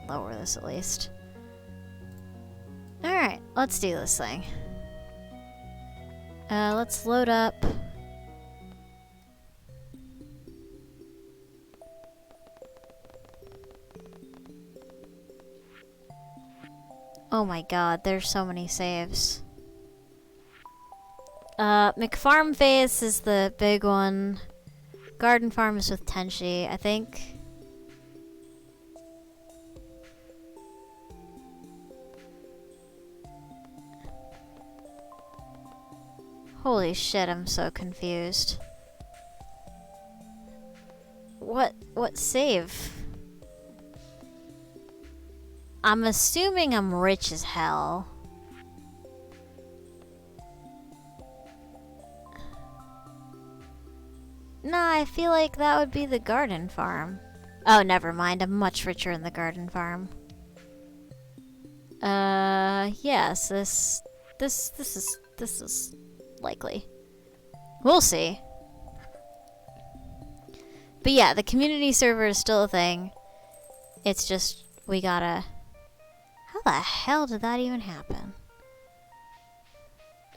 lower this at least. Alright, let's do this thing. Let's load up. Oh my god, there's so many saves. McFarm Face is the big one. Garden Farm is with Tenchi, I think. Holy shit, I'm so confused. What save? I'm assuming I'm rich as hell. Nah, I feel like that would be the garden farm. Oh, never mind. I'm much richer in the garden farm. Yes, this is likely. We'll see. But yeah, the community server is still a thing. It's just, we gotta... How the hell did that even happen?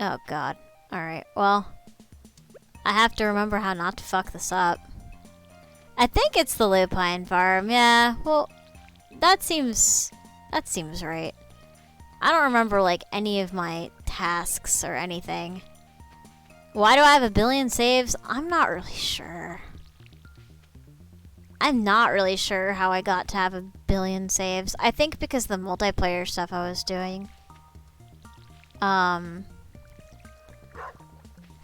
Oh god. Alright, well... I have to remember how not to fuck this up. I think it's the lupine farm, yeah. Well, that seems right. I don't remember, like, any of my tasks or anything. Why do I have 1 billion saves? I'm not really sure. I'm not really sure how I got to have 1 billion saves. I think because the multiplayer stuff I was doing.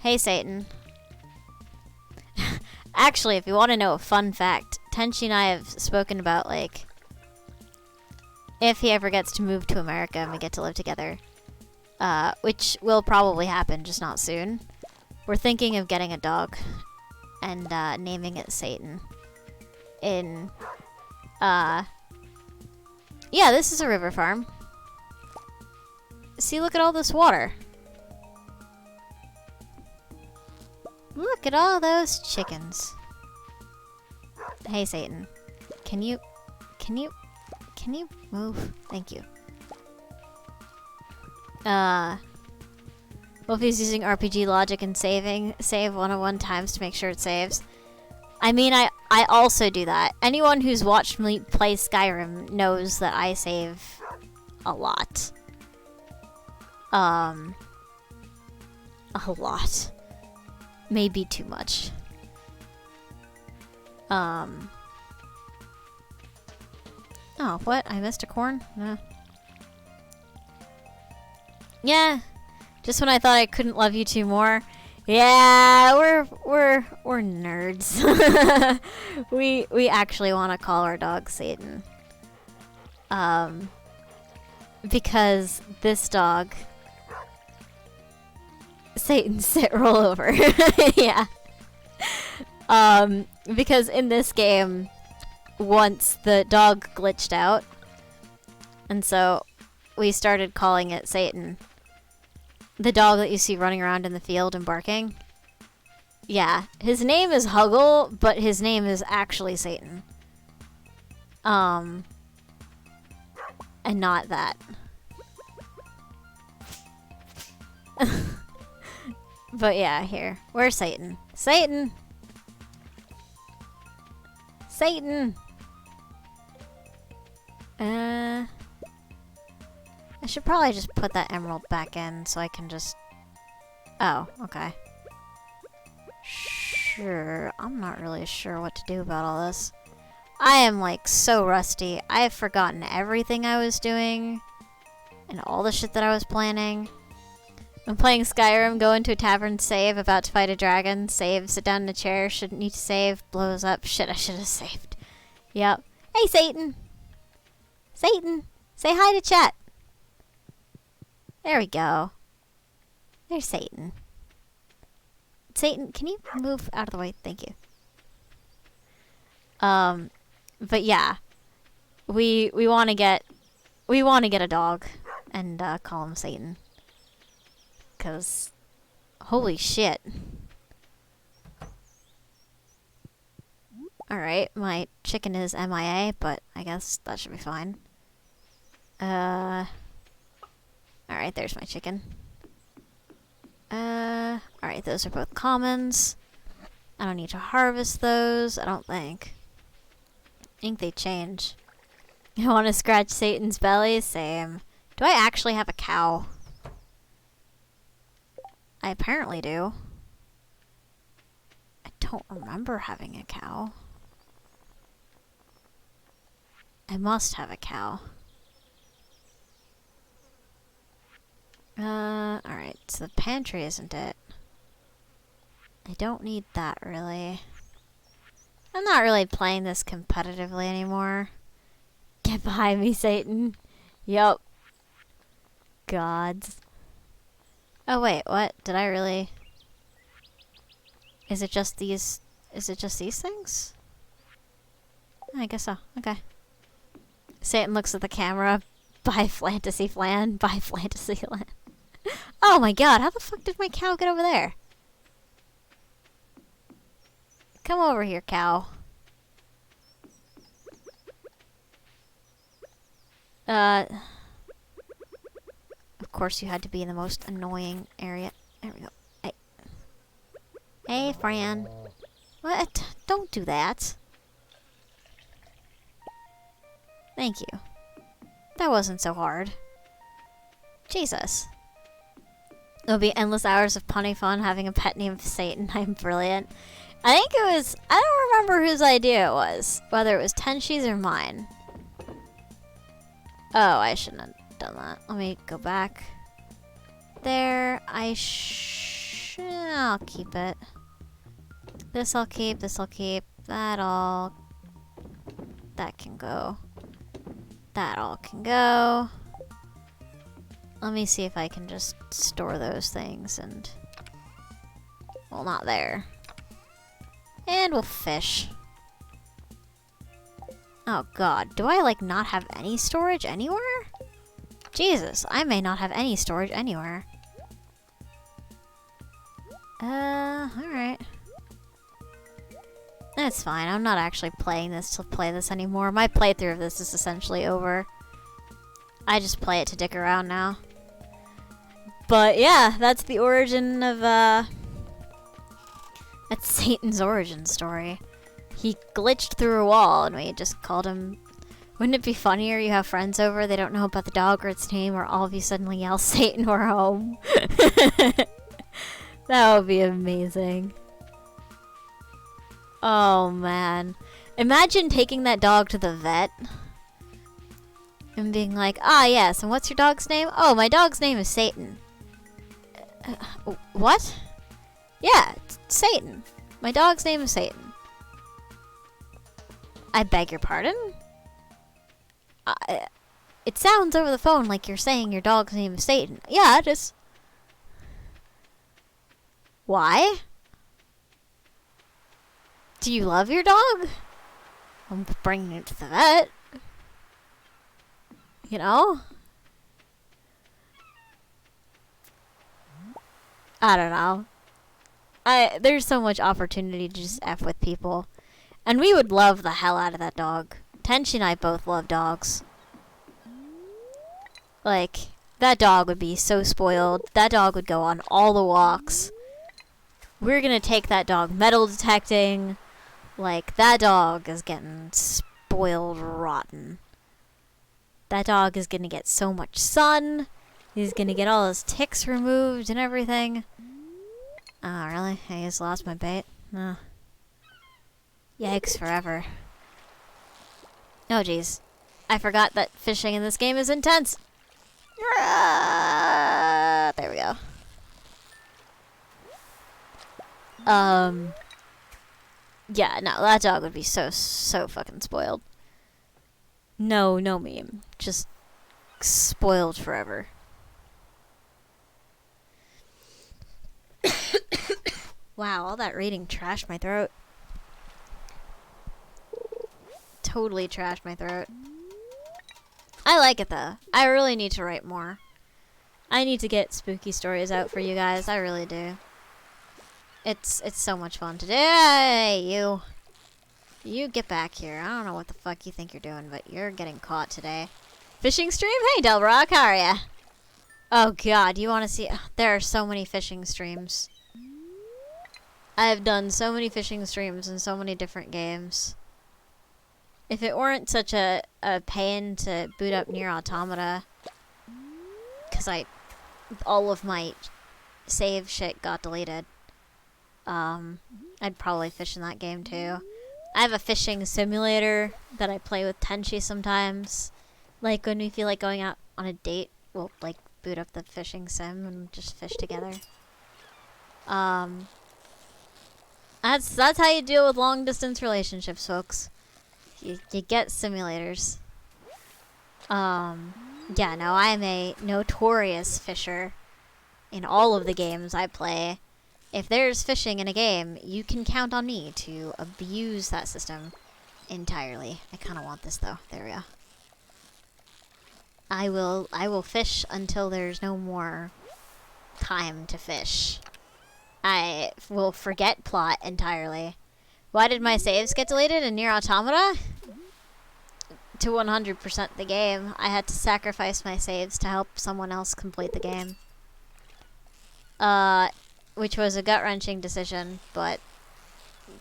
Hey, Satan. Actually, if you want to know a fun fact, Tenchi and I have spoken about, like, if he ever gets to move to America and we get to live together, which will probably happen, just not soon. We're thinking of getting a dog and naming it Satan. Yeah, this is a river farm. See, look at all this water. Look at all those chickens. Hey, Satan. Can you move? Thank you. Wolfie's using RPG logic and save 101 times to make sure it saves. I mean, I also do that. Anyone who's watched me play Skyrim knows that I save a lot. A lot. Maybe too much. Oh, what? I missed a corn? Yeah. Just when I thought I couldn't love you two more. Yeah, we're nerds. we actually want to call our dog Satan. Because this dog, Satan, sit, roll over. Yeah. Because in this game, once the dog glitched out, and so we started calling it Satan. The dog that you see running around in the field and barking. Yeah, his name is Huggle, but his name is actually Satan. And not that. But yeah, here. Where's Satan? Satan! Satan! I should probably just put that emerald back in so I can just... Oh, okay. Sure. I'm not really sure what to do about all this. I am, like, so rusty. I have forgotten everything I was doing and all the shit that I was planning. I'm playing Skyrim, go into a tavern, save, about to fight a dragon, save, sit down in a chair, shouldn't need to save, blows up, shit, I should have saved. Yep. Hey, Satan! Satan! Say hi to chat! There we go. There's Satan. Satan, can you move out of the way? Thank you. But yeah. We want to get a dog and call him Satan. Cause holy shit. Alright, my chicken is MIA, but I guess that should be fine. Alright, there's my chicken. Alright, those are both commons. I don't need to harvest those, I don't think. I think they change. You want to scratch Satan's belly? Same. Do I actually have a cow? I apparently do. I don't remember having a cow. I must have a cow. Alright, so the pantry isn't it. I don't need that, really. I'm not really playing this competitively anymore. Get behind me, Satan. Yup. Gods. Oh, wait, what? Did I really... Is it just these things? I guess so. Okay. Satan looks at the camera. Bye, Fantasy Flan. Bye, Fantasy Land. Oh my god, how the fuck did my cow get over there? Come over here, cow. Of course you had to be in the most annoying area. There we go. Hey. Hey, Fran. What? Don't do that. Thank you. That wasn't so hard. Jesus. There'll be endless hours of punny fun having a pet named Satan. I'm brilliant. I think it was... I don't remember whose idea it was. Whether it was Tenshi's or mine. Oh, I shouldn't have done that. Let me go back. There. I'll keep it. This I'll keep. This I'll keep. That all... That can go. That all can go. Let me see if I can just store those things and... Well, not there. And we'll fish. Oh god, do I like not have any storage anywhere? Jesus, I may not have any storage anywhere. Alright. That's fine, I'm not actually playing this to play this anymore. My playthrough of this is essentially over. I just play it to dick around now. But yeah, that's the origin of, that's Satan's origin story. He glitched through a wall and we just called him... Wouldn't it be funnier you have friends over, they don't know about the dog or its name, or all of you suddenly yell, Satan, we're home. That would be amazing. Oh man. Imagine taking that dog to the vet and being like, ah yes, and what's your dog's name? Oh, my dog's name is Satan. What? Yeah, it's Satan. My dog's name is Satan. I beg your pardon? It sounds over the phone like you're saying your dog's name is Satan. Yeah, it is. Why? Do you love your dog? I'm bringing it to the vet. You know? I don't know. There's so much opportunity to just F with people. And we would love the hell out of that dog. Tenchi and I both love dogs. Like, that dog would be so spoiled. That dog would go on all the walks. We're gonna take that dog metal detecting. Like, that dog is getting spoiled rotten. That dog is gonna get so much sun. He's gonna get all his ticks removed and everything. Oh, really? I just lost my bait? Oh. Yikes forever. Oh, jeez. I forgot that fishing in this game is intense. There we go. Yeah, no, that dog would be so fucking spoiled. No meme. Just spoiled forever. Wow, all that reading trashed my throat. Totally trashed my throat. I like it though. I really need to write more. I need to get spooky stories out for you guys. I really do. It's so much fun to do. Hey, you get back here. I don't know what the fuck you think you're doing, but you're getting caught today. Fishing stream? Hey, Delrock, how are ya? Oh god, you want to see? There are so many fishing streams. I have done so many fishing streams in so many different games. If it weren't such a pain to boot up Nier Automata, because all of my save shit got deleted, I'd probably fish in that game too. I have a fishing simulator that I play with Tenchi sometimes. Like when we feel like going out on a date, we'll like boot up the fishing sim and just fish together. That's how you deal with long distance relationships, folks. You get simulators. Yeah, no, I'm a notorious fisher in all of the games I play. If there's fishing in a game, you can count on me to abuse that system entirely. I kind of want this though. There we go. I will fish until there's no more time to fish. I will forget plot entirely. Why did my saves get deleted in Nier Automata? To 100% the game. I had to sacrifice my saves to help someone else complete the game. Which was a gut-wrenching decision, but,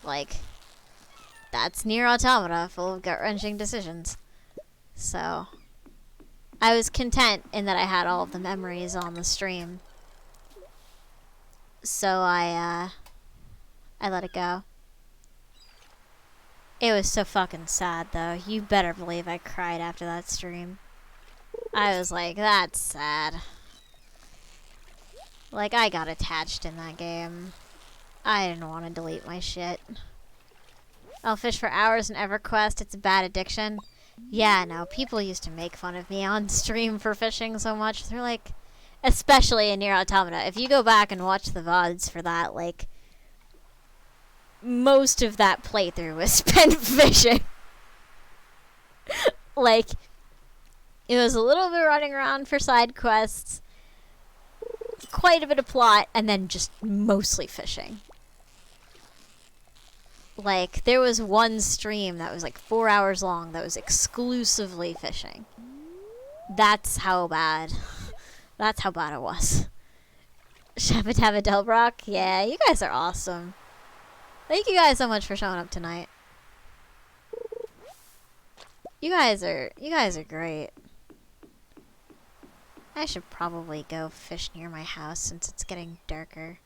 like, that's Nier Automata, full of gut-wrenching decisions. So, I was content in that I had all of the memories on the stream. So I let it go. It was so fucking sad, though. You better believe I cried after that stream. I was like, that's sad. Like, I got attached in that game. I didn't want to delete my shit. I'll fish for hours in EverQuest. It's a bad addiction. Yeah, no, people used to make fun of me on stream for fishing so much. They're like, especially in Nier Automata. If you go back and watch the VODs for that, like, most of that playthrough was spent fishing. Like, it was a little bit running around for side quests, quite a bit of plot, and then just mostly fishing. Like, there was one stream that was like 4 hours long that was exclusively fishing. That's how bad. That's how bad it was. Shabba Delbrock, yeah, you guys are awesome. Thank you guys so much for showing up tonight. You guys are great. I should probably go fish near my house since it's getting darker.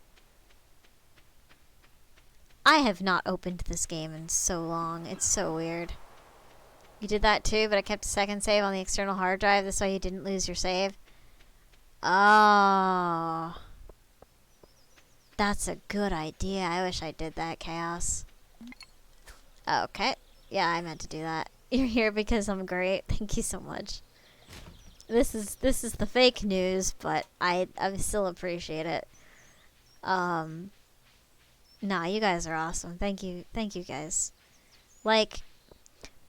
I have not opened this game in so long. It's so weird. You did that too, but I kept a second save on the external hard drive. This way you didn't lose your save. Oh. That's a good idea. I wish I did that, Chaos. Okay. Yeah, I meant to do that. You're here because I'm great. Thank you so much. This is the fake news, but I still appreciate it. Nah, you guys are awesome. Thank you guys. Like,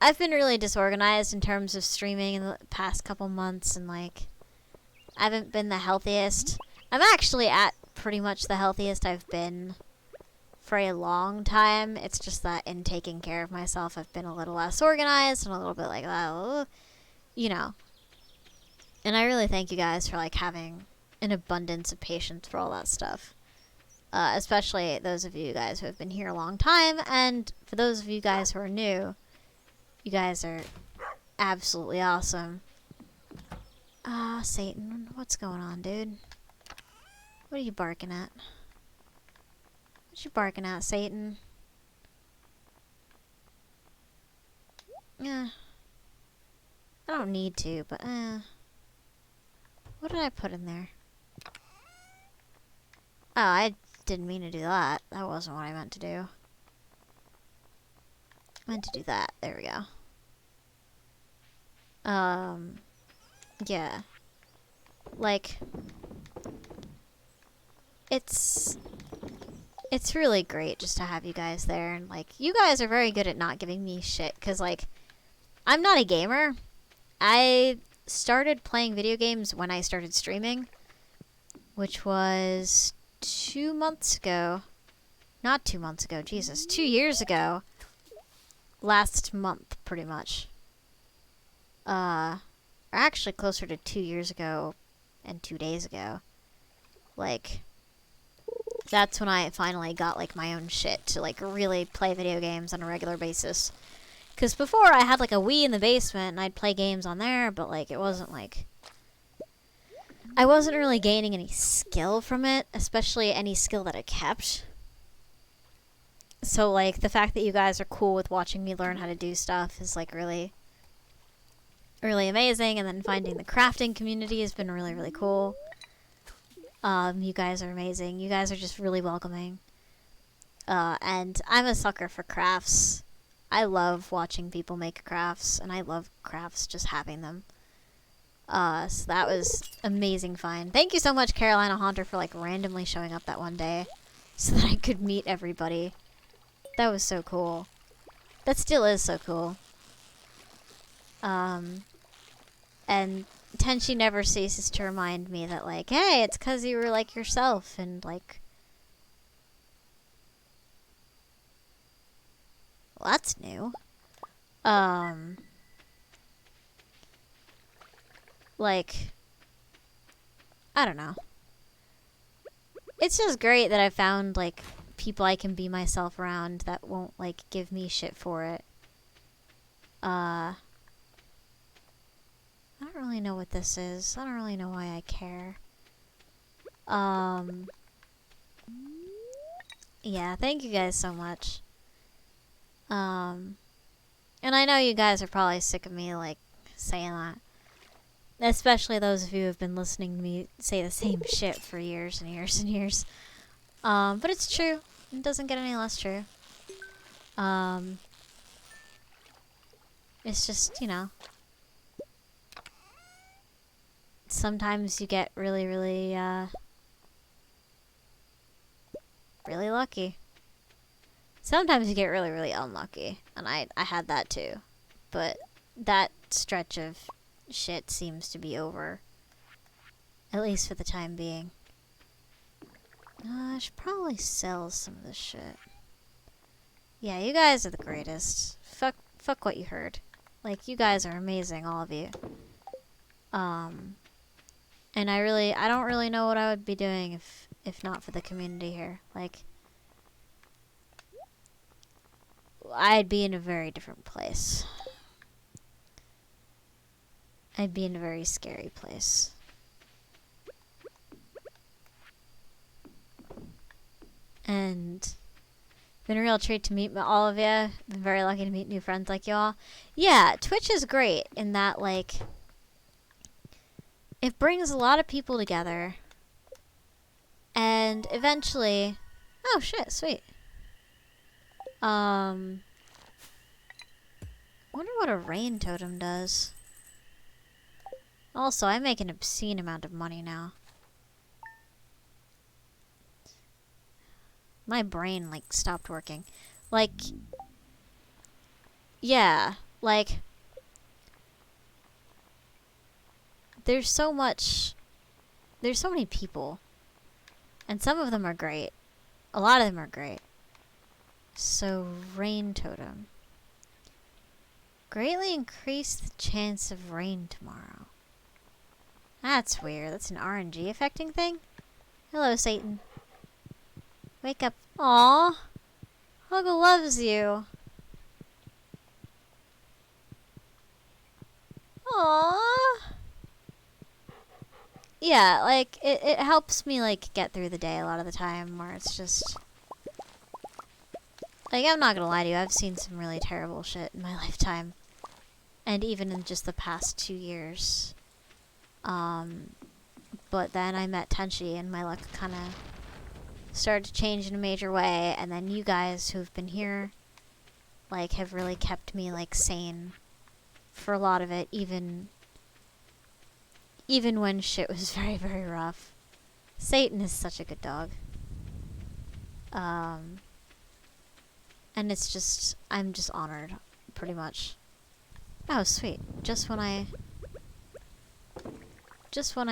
I've been really disorganized in terms of streaming in the past couple months, and like, I haven't been the healthiest. I'm actually at pretty much the healthiest I've been for a long time. It's just that in taking care of myself, I've been a little less organized and a little bit like, you know. And I really thank you guys for like having an abundance of patience for all that stuff. Especially those of you guys who have been here a long time, and for those of you guys who are new, you guys are absolutely awesome. Satan, what's going on, dude? What are you barking at? What you barking at, Satan? Yeah. I don't need to, but what did I put in there? Oh, I didn't mean to do that. That wasn't what I meant to do. I meant to do that. There we go. Yeah. Like, it's really great just to have you guys there, and like, you guys are very good at not giving me shit, because like, I'm not a gamer. I started playing video games when I started streaming, which was 2 months ago. Not 2 months ago, Jesus, 2 years ago. Last month, pretty much. Or actually closer to 2 years ago and 2 days ago. Like, that's when I finally got like my own shit to like really play video games on a regular basis. Because before I had like a Wii in the basement and I'd play games on there, but like it wasn't like, I wasn't really gaining any skill from it, especially any skill that I kept. So like the fact that you guys are cool with watching me learn how to do stuff is like really, really amazing. And then finding the crafting community has been really, really cool. You guys are amazing. You guys are just really welcoming. And I'm a sucker for crafts. I love watching people make crafts, and I love crafts, just having them. So that was amazing fun. Thank you so much, Carolina Haunter, for like randomly showing up that one day so that I could meet everybody. That was so cool. That still is so cool. And Tenchi never ceases to remind me that like, hey, it's 'cause you were like yourself, and like, well, that's new. Like, I don't know. It's just great that I found like people I can be myself around that won't like give me shit for it. I don't really know what this is. I don't really know why I care. Yeah, thank you guys so much. And I know you guys are probably sick of me like saying that. Especially those of you who have been listening to me say the same shit for years and years and years. But it's true. It doesn't get any less true. It's just, you know, sometimes you get really, really, really lucky. Sometimes you get really, really unlucky. And I had that too. But that stretch of shit seems to be over. At least for the time being. I should probably sell some of this shit. Yeah, you guys are the greatest. Fuck what you heard. Like, you guys are amazing, all of you. And I don't really know what I would be doing if not for the community here. Like, I'd be in a very different place. I'd be in a very scary place. And been a real treat to meet all of you. Been very lucky to meet new friends like y'all. Yeah, Twitch is great in that, like, it brings a lot of people together. And eventually... Oh, shit, sweet. Wonder what a rain totem does. Also, I make an obscene amount of money now. My brain, like, stopped working. Like, yeah, like, there's so many people. And some of them are great. A lot of them are great. So, rain totem. Greatly increase the chance of rain tomorrow. That's weird. That's an RNG affecting thing? Hello, Satan. Wake up. Aww. Huggle loves you. Aww. Yeah, like, it helps me, like, get through the day a lot of the time, where it's just... Like, I'm not gonna lie to you, I've seen some really terrible shit in my lifetime. And even in just the past 2 years. But then I met Tenchi, and my luck kind of started to change in a major way, and then you guys who've been here, like, have really kept me, like, sane for a lot of it, even when shit was very, very rough. Satan is such a good dog. And it's just, I'm just honored, pretty much. Oh, sweet. Just when I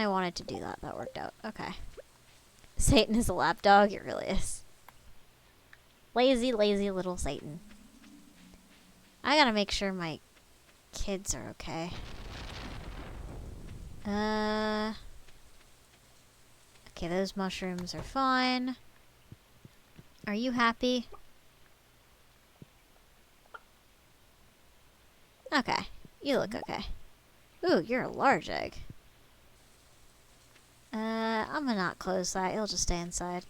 wanted to do that, that worked out. Okay. Satan is a lapdog, it really is. Lazy, lazy little Satan. I gotta make sure my kids are okay. Okay, those mushrooms are fine. Are you happy? Okay, you look okay. Ooh, you're a large egg. I'm gonna not close that. You'll just stay inside.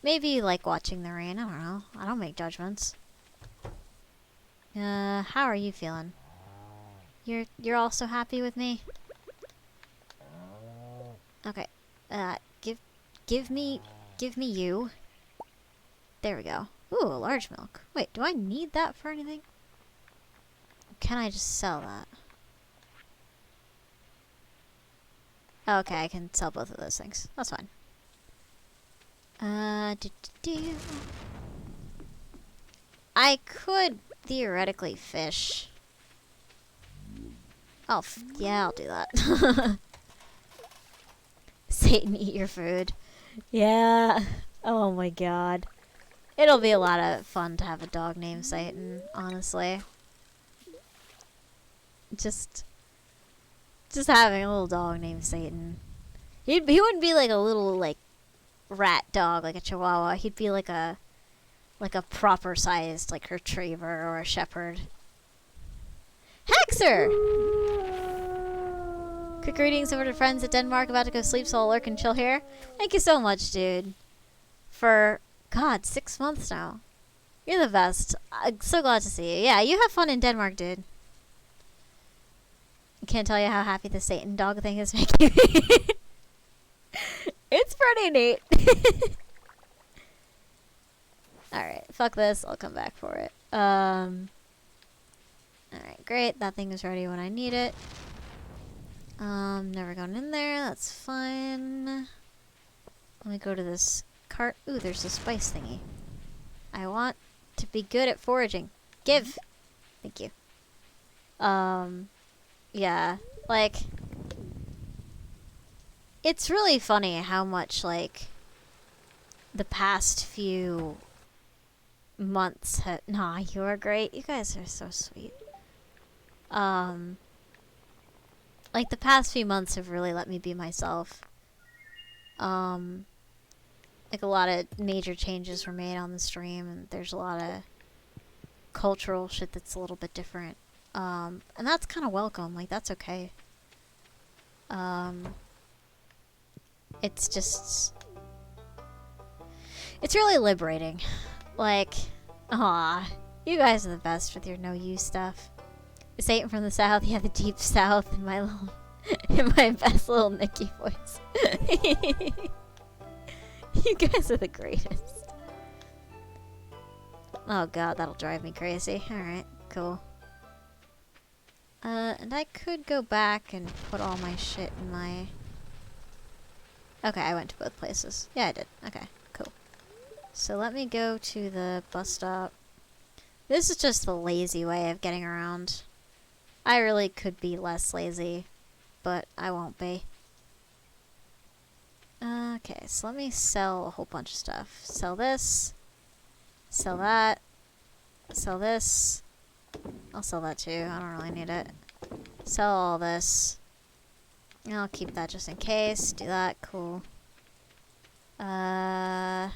Maybe you like watching the rain. I don't know. I don't make judgments. How are you feeling? You're also happy with me? Okay. Give me you. There we go. Ooh, a large milk. Wait, do I need that for anything? Can I just sell that? Okay, I can sell both of those things. That's fine. I could theoretically fish. Oh, yeah, I'll do that. Satan, eat your food. Yeah. Oh my god. It'll be a lot of fun to have a dog named Satan, honestly. Just having a little dog named Satan. He wouldn't be like a little, like, rat dog, like a chihuahua. He'd be like a proper sized, like, retriever or a shepherd. Hexer! Quick greetings over to friends at Denmark, about to go sleep, so I'll lurk and chill here. Thank you so much, dude. For, God, 6 months now. You're the best. I'm so glad to see you. Yeah, you have fun in Denmark, dude. I can't tell you how happy the Satan dog thing is making me. It's pretty neat. Alright, fuck this. I'll come back for it. Alright, great. That thing is ready when I need it. Never gone in there. That's fine. Let me go to this cart. Ooh, there's a spice thingy. I want to be good at foraging. Give! Thank you. Yeah. Like, it's really funny how much, like, the past few months have... Nah, you are great. You guys are so sweet. Like, the past few months have really let me be myself. Like, a lot of major changes were made on the stream, and there's a lot of cultural shit that's a little bit different. And that's kind of welcome. Like, that's okay. It's just... It's really liberating. Like, aw, you guys are the best with your no-you stuff. Satan from the South, yeah, the deep South, in my little, in my best little Nikki voice. You guys are the greatest. Oh god, that'll drive me crazy. Alright, cool. And I could go back and put all my shit in my... Okay, I went to both places. Yeah, I did. Okay, cool. So let me go to the bus stop. This is just the lazy way of getting around. I really could be less lazy, but I won't be. Okay, so let me sell a whole bunch of stuff. Sell this. Sell that. Sell this. I'll sell that too. I don't really need it. Sell all this. I'll keep that just in case. Do that. Cool. I'm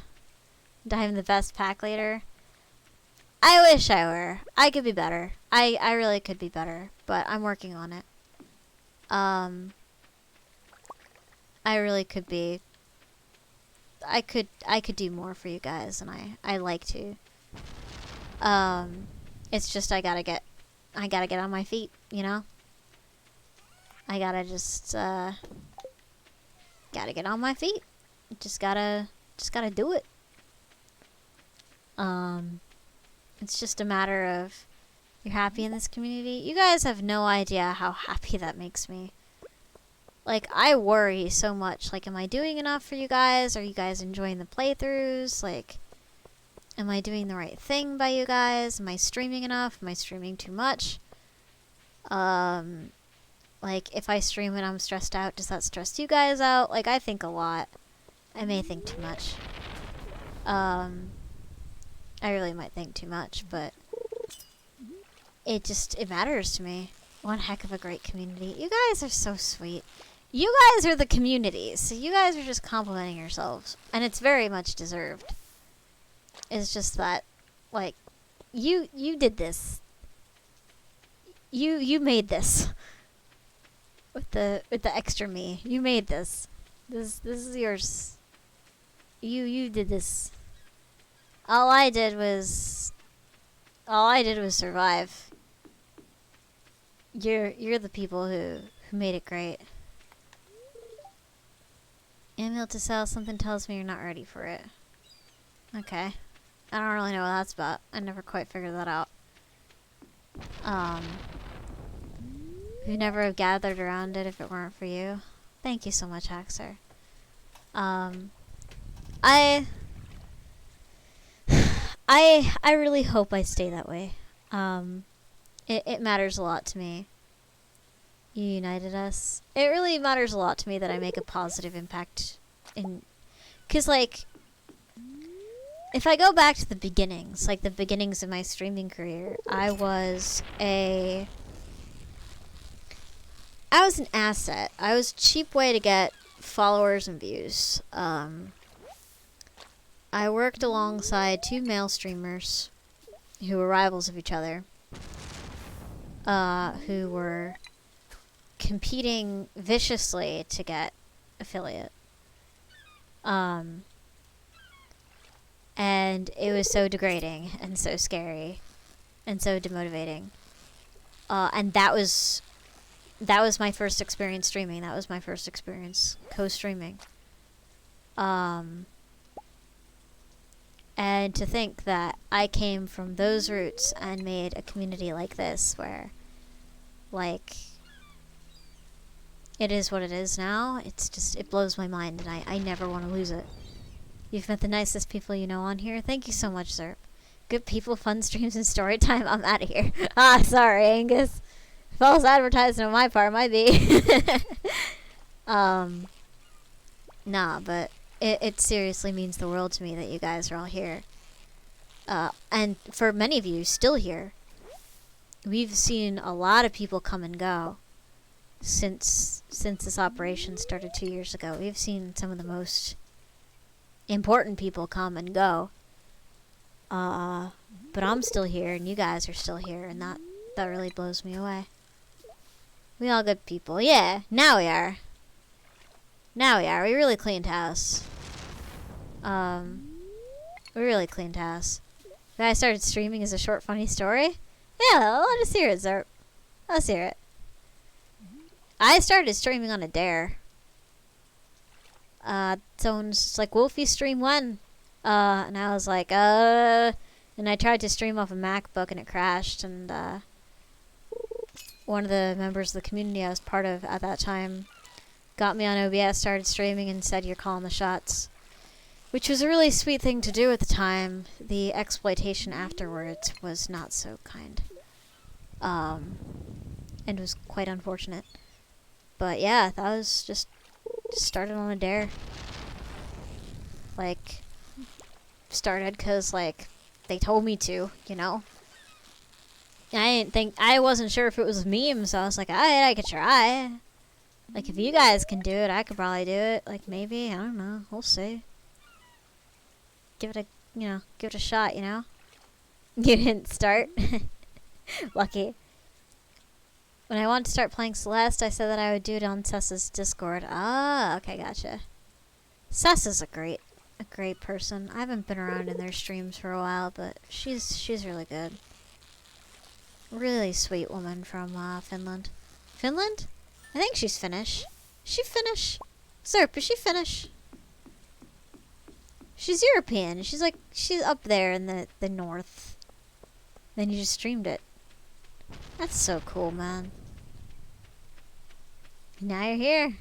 the best pack leader. I wish I were. I could be better. I really could be better, but I'm working on it. I really could be. I could do more for you guys, and I like to. It's just I gotta get on my feet, you know? I gotta just, gotta get on my feet. Just gotta do it. It's just a matter of, you're happy in this community? You guys have no idea how happy that makes me. Like, I worry so much. Like, am I doing enough for you guys? Are you guys enjoying the playthroughs? Like, am I doing the right thing by you guys? Am I streaming enough? Am I streaming too much? Like, if I stream and I'm stressed out, does that stress you guys out? Like, I think a lot. I may think too much. I really might think too much, but it matters to me. One heck of a great community. You guys are so sweet. You guys are the community, so you guys are just complimenting yourselves, and it's very much deserved. It's just that, like, you did this. You made this with the extra me. You made this. This is yours. You did this. All I did was survive. You're the people who made it great. Email to sell. Something tells me you're not ready for it. Okay. I don't really know what that's about. I never quite figured that out. We'd never have gathered around it if it weren't for you. Thank you so much, Haxer. I really hope I stay that way. It matters a lot to me. You united us. It really matters a lot to me that I make a positive impact in... 'Cause, like, if I go back to the beginnings, like the beginnings of my streaming career, I was an asset. I was a cheap way to get followers and views. I worked alongside two male streamers who were rivals of each other, who were competing viciously to get affiliate. And it was so degrading and so scary and so demotivating. And that was my first experience streaming. That was my first experience co-streaming. And to think that I came from those roots and made a community like this where, like, it is what it is now. It's just, it blows my mind, and I never want to lose it. You've met the nicest people you know on here. Thank you so much, Zerp. Good people, fun streams, and story time. I'm out of here. Sorry, Angus. False advertising on my part might be. Nah, but it seriously means the world to me that you guys are all here. And for many of you, still here. We've seen a lot of people come and go since this operation started 2 years ago. We've seen some of the most important people come and go. But I'm still here, and you guys are still here, and that really blows me away. We all good people. Yeah, now we are. We really cleaned house. We really cleaned house. I started streaming as a short, funny story. Yeah, let us hear it, Zerp. Let's hear it. I started streaming on a dare. Someone's just like, Wolfie, stream when? And I was like, and I tried to stream off a MacBook and it crashed, and, one of the members of the community I was part of at that time got me on OBS, started streaming, and said, you're calling the shots. which was a really sweet thing to do at the time. The exploitation afterwards was not so kind. And was quite unfortunate. But yeah, that was just started on a dare. Like, started because, like, they told me to, you know? I wasn't sure if it was memes, so I was like, alright, I could try. Like, if you guys can do it, I could probably do it. Like, maybe, I don't know, we'll see. Give it a shot, you know? You didn't start. Lucky. When I wanted to start playing Celeste, I said that I would do it on Sessa's Discord. Ah, okay, gotcha. Sessa's a great person. I haven't been around in their streams for a while, but she's really good. Really sweet woman from Finland. Finland? I think she's Finnish. Is she Finnish? Zerp, is she Finnish? She's European. She's up there in the north. Then you just streamed it. That's so cool, man. Now you're here.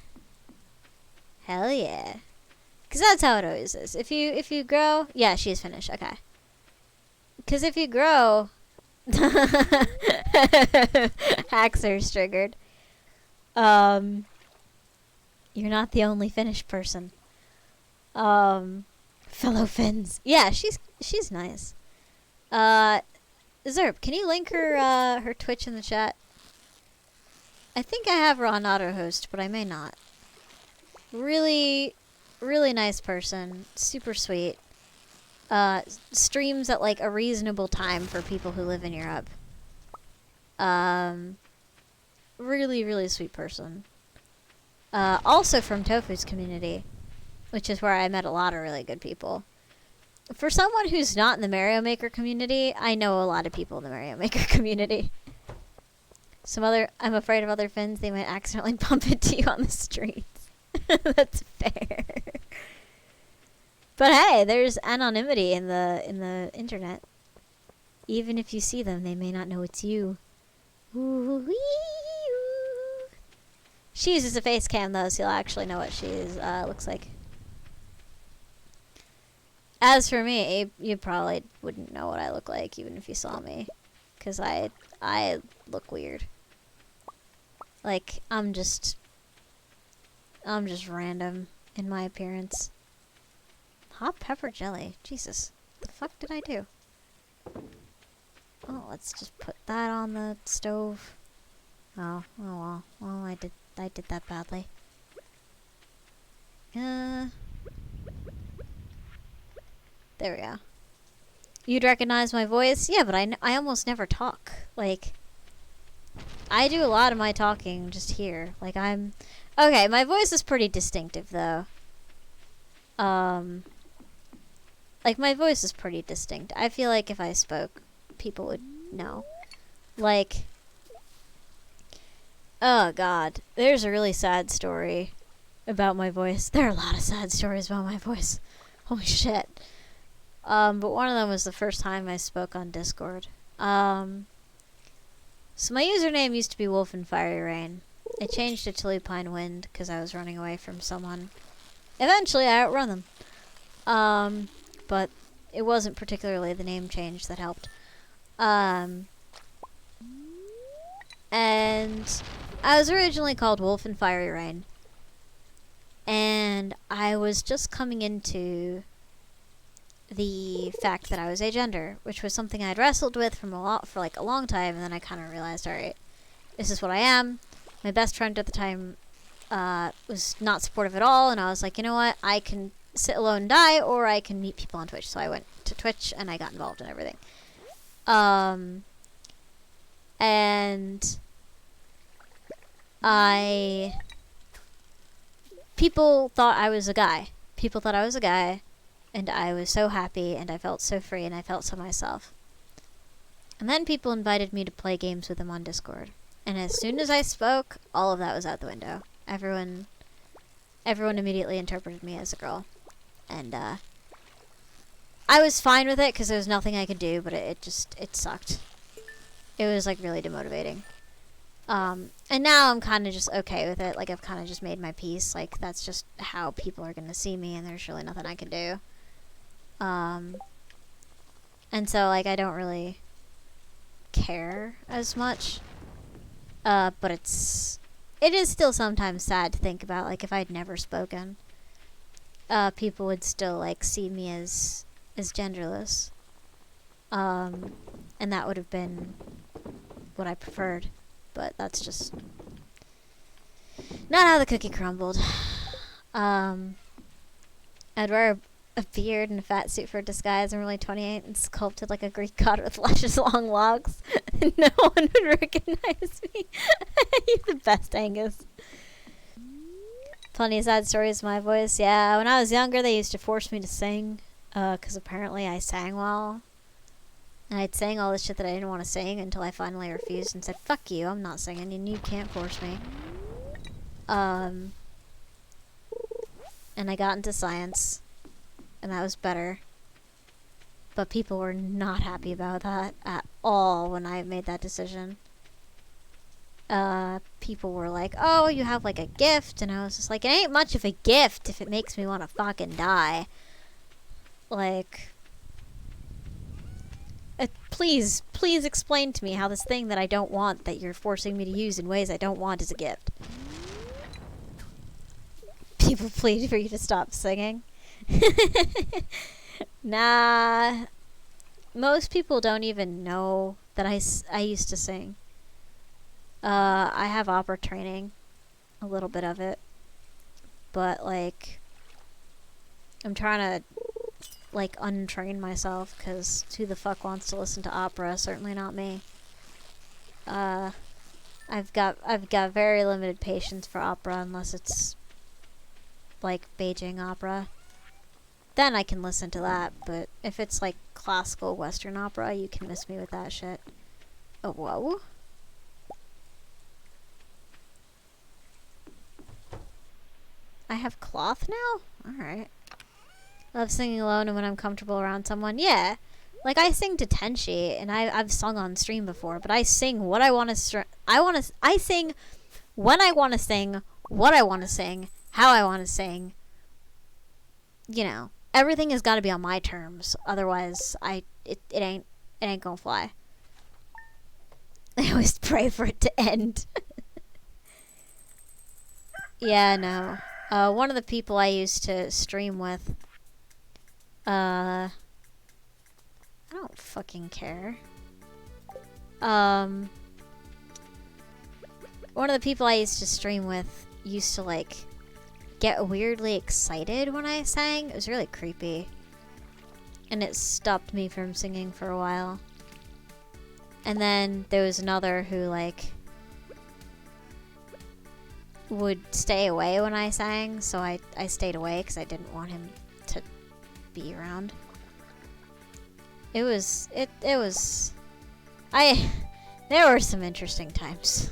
Hell yeah. Cause that's how it always is. If you grow, yeah, she is Finnish. Okay. Cause if you grow, Haxer's triggered. You're not the only Finnish person. Fellow Finns. Yeah, she's nice. Zerp, can you link her Twitch in the chat? I think I have her on auto host, but I may not. Really, really nice person. Super sweet. Streams at like a reasonable time for people who live in Europe. Really, really sweet person. Also from Tofu's community, which is where I met a lot of really good people. For someone who's not in the Mario Maker community, I know a lot of people in the Mario Maker community. I'm afraid of other Finns, they might accidentally bump into you on the streets. That's fair. But hey, there's anonymity in the internet. Even if you see them, they may not know it's you. Ooh-wee-oo. She uses a face cam though, so you'll actually know what she looks like. As for me, you probably wouldn't know what I look like even if you saw me, cause I look weird. Like I'm just random in my appearance. Hot pepper jelly, Jesus, the fuck did I do? Oh, let's just put that on the stove. Oh well. Well, I did that badly. There we go. You'd recognize my voice? Yeah, but I almost never talk. Like, I do a lot of my talking just here. Like, okay, my voice is pretty distinctive, though. Like, my voice is pretty distinct. I feel like if I spoke, people would know. Like, oh god. There's a really sad story about my voice. There are a lot of sad stories about my voice. Holy shit. But one of them was the first time I spoke on Discord. So my username used to be Wolf and Fiery Rain. I changed it to Lupine Wind because I was running away from someone. Eventually I outrun them. But it wasn't particularly the name change that helped. And I was originally called Wolf and Fiery Rain. And I was just coming into the fact that I was agender, which was something I'd wrestled with for like a long time, and then I kind of realized, alright, this is what I am. My best friend at the time was not supportive at all, and I was like, you know what, I can sit alone and die, or I can meet people on Twitch. So I went to Twitch, and I got involved in everything. And people thought I was a guy. People thought I was a guy. And I was so happy, and I felt so free, and I felt so myself. And then people invited me to play games with them on Discord. And as soon as I spoke, all of that was out the window. Everyone immediately interpreted me as a girl. And, I was fine with it, because there was nothing I could do, but it sucked. It was, like, really demotivating. And now I'm kind of just okay with it. Like, I've kind of just made my peace. Like, that's just how people are going to see me, and there's really nothing I can do. And so, like, I don't really care as much. But it is still sometimes sad to think about, like, if I'd never spoken, people would still, like, see me as genderless. And that would have been what I preferred. But that's just not how the cookie crumbled. I'd wear a beard and a fat suit for a disguise. I'm really 28 and sculpted like a Greek god with luscious long locks. No one would recognize me. You're the best, Angus. Plenty of sad stories of my voice. Yeah, when I was younger, they used to force me to sing. Because apparently I sang well. And I'd sang all this shit that I didn't want to sing until I finally refused and said, fuck you, I'm not singing, and you can't force me. And I got into science. And that was better. But people were not happy about that at all when I made that decision. People were like, oh, you have like a gift. And I was just like, it ain't much of a gift if it makes me want to fucking die. Like, please explain to me how this thing that I don't want, that you're forcing me to use in ways I don't want, is a gift. People plead for you to stop singing. Nah. Most people don't even know that I used to sing. I have opera training. A little bit of it. But, like, I'm trying to, like, untrain myself, because who the fuck wants to listen to opera? Certainly not me. I've got very limited patience for opera unless it's like Beijing opera. Then I can listen to that, but if it's like classical Western opera, you can miss me with that shit. Oh, whoa. I have cloth now? Alright. Love singing alone and when I'm comfortable around someone. Yeah. Like, I sing to Tenchi, and I've sung on stream before, but I sing what I want to I sing when I want to sing, what I want to sing, how I want to sing. You know, everything has got to be on my terms. Otherwise, it ain't gonna fly. I always pray for it to end. Yeah, no. One of the people I used to stream with, I don't fucking care. One of the people I used to stream with used to, like, get weirdly excited when I sang. It was really creepy. And it stopped me from singing for a while. And then there was another who, like, would stay away when I sang, so I stayed away because I didn't want him to be around. There were some interesting times.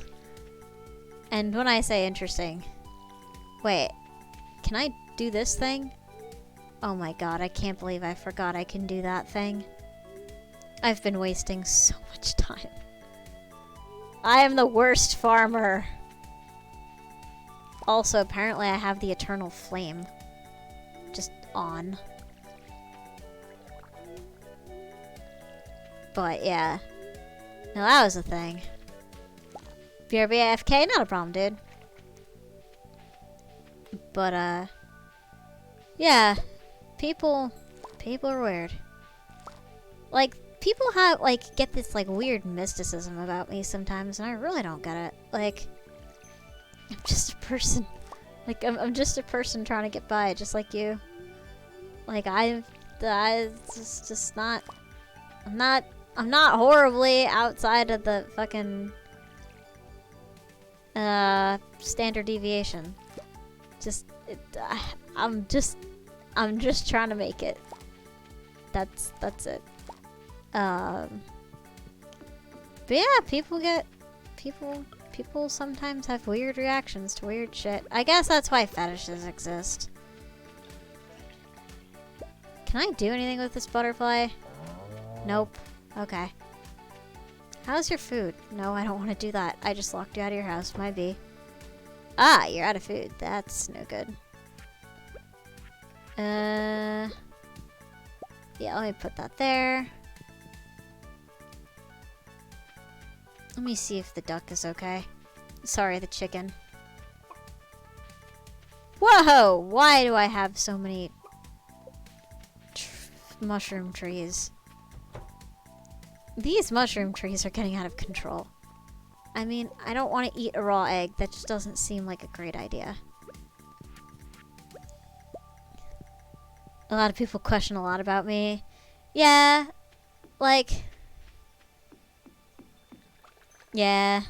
And when I say interesting, wait, can I do this thing? Oh my god, I can't believe I forgot I can do that thing. I've been wasting so much time. I am the worst farmer. Also, apparently I have the eternal flame just on. But yeah. Now that was a thing. BRB AFK, not a problem, dude. But yeah. People are weird. Like, people get this, like, weird mysticism about me sometimes, and I really don't get it. Like, I'm just a person. Like, I'm just a person trying to get by, just like you. Like, I'm not horribly outside of the fucking standard deviation. I'm just trying to make it. That's it. But yeah, people sometimes have weird reactions to weird shit. I guess that's why fetishes exist. Can I do anything with this butterfly? Nope. Okay. How's your food? No, I don't want to do that. I just locked you out of your house. Might be. Ah, you're out of food. That's no good. Yeah, let me put that there. Let me see if the duck is okay. Sorry, the chicken. Whoa! Why do I have so many mushroom trees? These mushroom trees are getting out of control. I mean, I don't want to eat a raw egg. That just doesn't seem like a great idea. A lot of people question a lot about me. Yeah, like... Yeah.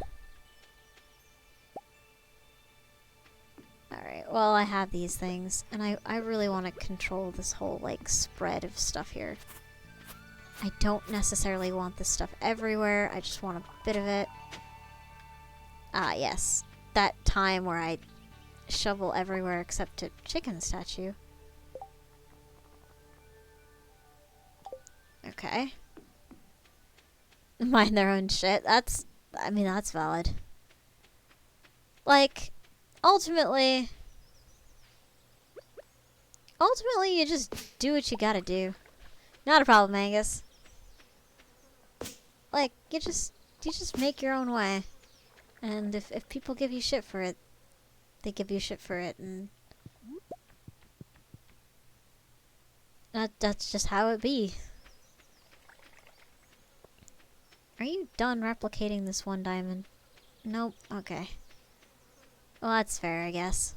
Alright, well, I have these things, and I really want to control this whole, like, spread of stuff here. I don't necessarily want this stuff everywhere, I just want a bit of it. Ah, yes. That time where I shovel everywhere except a chicken statue. Okay. Mind their own shit. I mean, that's valid. Like, ultimately, you just do what you gotta do. Not a problem, Angus. Like, you just make your own way. And if people give you shit for it, they give you shit for it, and that's just how it be. Are you done replicating this one diamond? Nope. Okay. Well, that's fair, I guess.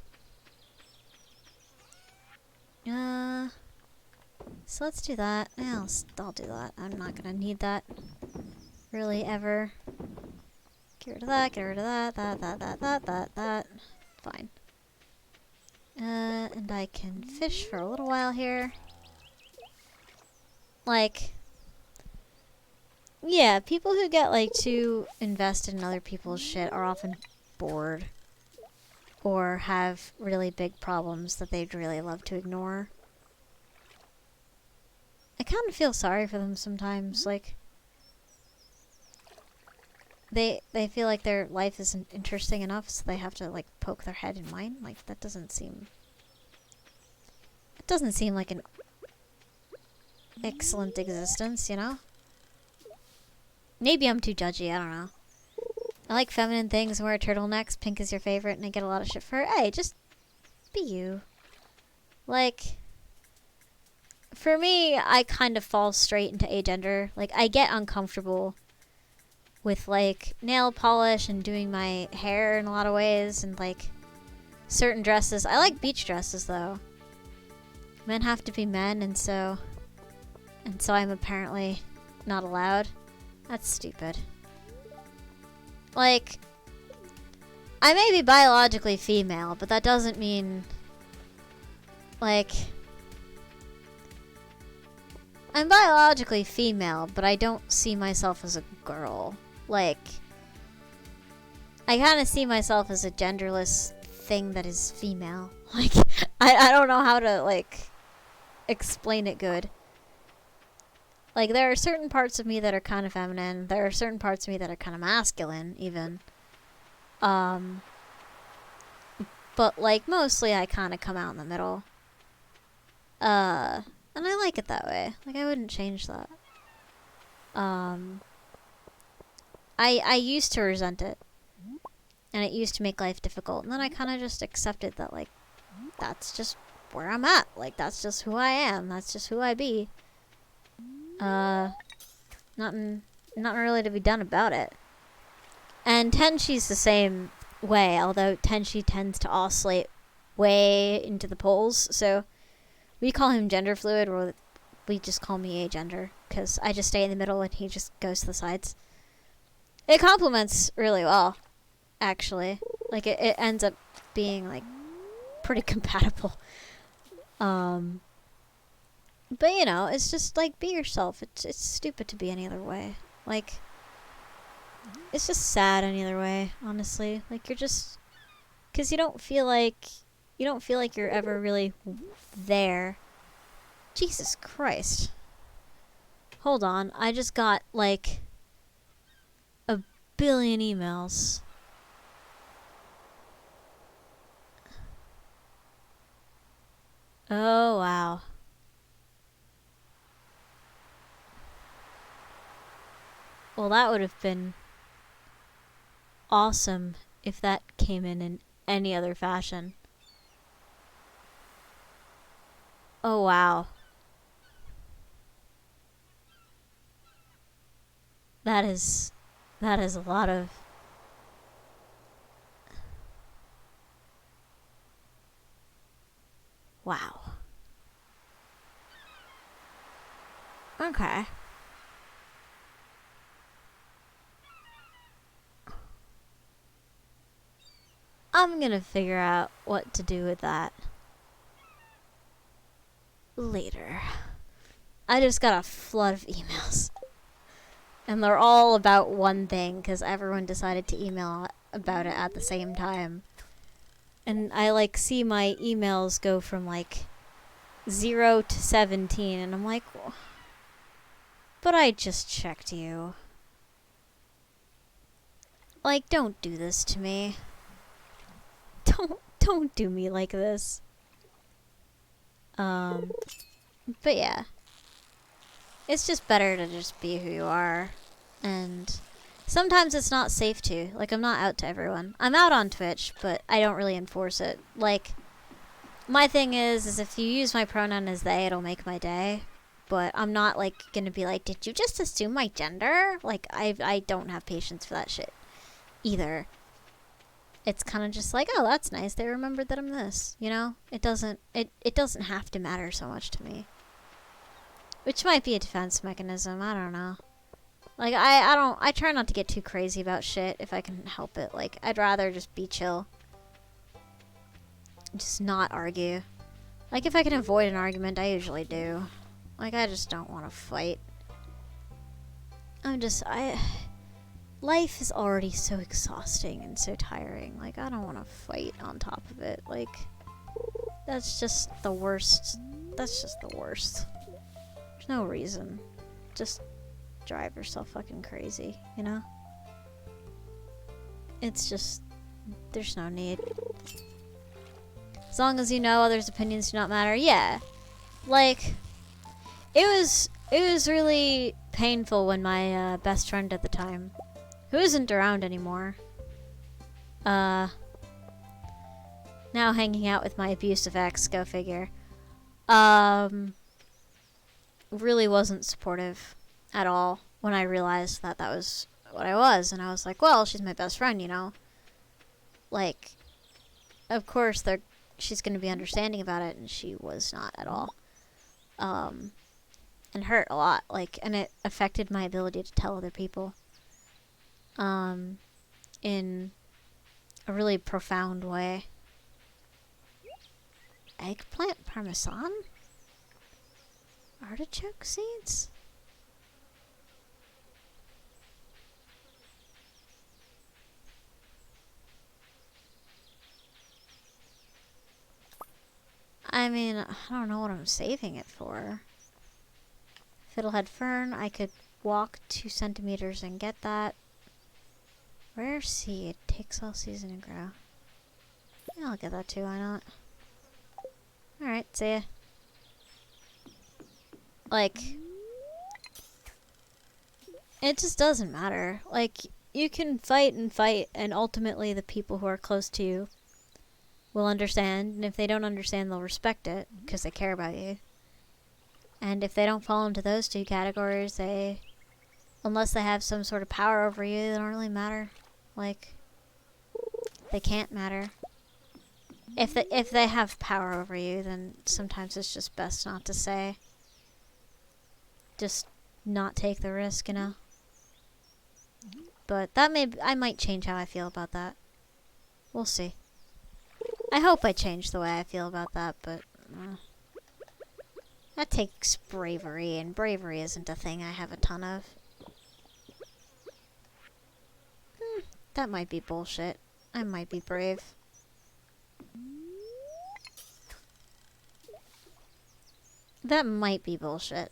So let's do that. Yeah, I'll do that. I'm not gonna need that. Really, ever. Get rid of that, get rid of that. Fine. And I can fish for a little while here. Like... Yeah, people who get, like, too invested in other people's shit are often bored. Or have really big problems that they'd really love to ignore. I kind of feel sorry for them sometimes, like... They feel like their life isn't interesting enough, so they have to, like, poke their head in mine. Like, that doesn't seem... It doesn't seem like an excellent existence, you know? Maybe I'm too judgy, I don't know. I like feminine things and wear turtlenecks. Pink is your favorite, and I get a lot of shit for it. Hey, just be you. Like, for me, I kind of fall straight into agender. Like, I get uncomfortable with, like, nail polish and doing my hair in a lot of ways, and, like, certain dresses. I like beach dresses, though. Men have to be men, and so I'm apparently not allowed. That's stupid. Like, I may be biologically female, but that doesn't mean, like, I'm biologically female, but I don't see myself as a girl. Like, I kind of see myself as a genderless thing that is female. Like, I don't know how to, like, explain it good. Like, there are certain parts of me that are kind of feminine. There are certain parts of me that are kind of masculine, even. But, like, mostly I kind of come out in the middle. And I like it that way. Like, I wouldn't change that. I used to resent it. And it used to make life difficult. And then I kind of just accepted that, like, that's just where I'm at. Like, that's just who I am. That's just who I be. Nothing really to be done about it. And Tenshi's the same way, although Tenshi tends to oscillate way into the poles, so we call him gender fluid, or we just call me agender, because I just stay in the middle and he just goes to the sides. It complements really well, actually. Like, it ends up being, like, pretty compatible. But, you know, it's just, like, be yourself. It's stupid to be any other way. Like, it's just sad any other way, honestly. Like, you're just... Because you don't feel like you're ever really there. Jesus Christ. Hold on. I just got, like, a billion emails. Oh, wow. Well, that would have been awesome if that came in any other fashion. Oh, wow. That is a lot of... Wow. Okay. I'm gonna figure out what to do with that later. I just got a flood of emails. And they're all about one thing because everyone decided to email about it at the same time. And I like see my emails go from like 0 to 17 and I'm like, but I just checked you. Like, don't do this to me. Don't do me like this. But yeah. It's just better to just be who you are. And sometimes it's not safe to. Like, I'm not out to everyone. I'm out on Twitch, but I don't really enforce it. Like, my thing is if you use my pronoun as they, it'll make my day. But I'm not, like, gonna be like, did you just assume my gender? Like, I don't have patience for that shit either. It's kind of just like, oh, that's nice. They remembered that I'm this, you know? It doesn't have to matter so much to me. Which might be a defense mechanism. I don't know. Like, I try not to get too crazy about shit if I can help it. Like, I'd rather just be chill. Just not argue. Like, if I can avoid an argument, I usually do. Like, I just don't want to fight. Life is already so exhausting and so tiring. Like, I don't want to fight on top of it. Like, that's just the worst. That's just the worst. There's no reason. Just drive yourself fucking crazy, you know? It's just, there's no need. As long as you know others' opinions do not matter, yeah. Like, it was really painful when my best friend at the time, who isn't around anymore, now hanging out with my abusive ex, go figure, really wasn't supportive at all when I realized that that was what I was. And I was like, well, she's my best friend, you know? Like, of course she's going to be understanding about it, and she was not at all. And hurt a lot, like, and it affected my ability to tell other people. In a really profound way. Eggplant parmesan? Artichoke seeds? I mean, I don't know what I'm saving it for. Fiddlehead fern, I could walk 2 centimeters and get that. Rare seed, takes all season to grow. Yeah, I'll get that too, why not? Alright, see ya. Like, it just doesn't matter. Like, you can fight, and ultimately the people who are close to you will understand, and if they don't understand, they'll respect it, because they care about you. And if they don't fall into those 2 categories, unless they have some sort of power over you, they don't really matter. Like, they can't matter. If they have power over you, then sometimes it's just best not to say. Just not take the risk, you know? But I might change how I feel about that. We'll see. I hope I change the way I feel about that, but that takes bravery, and bravery isn't a thing I have a ton of. That might be bullshit. I might be brave. That might be bullshit.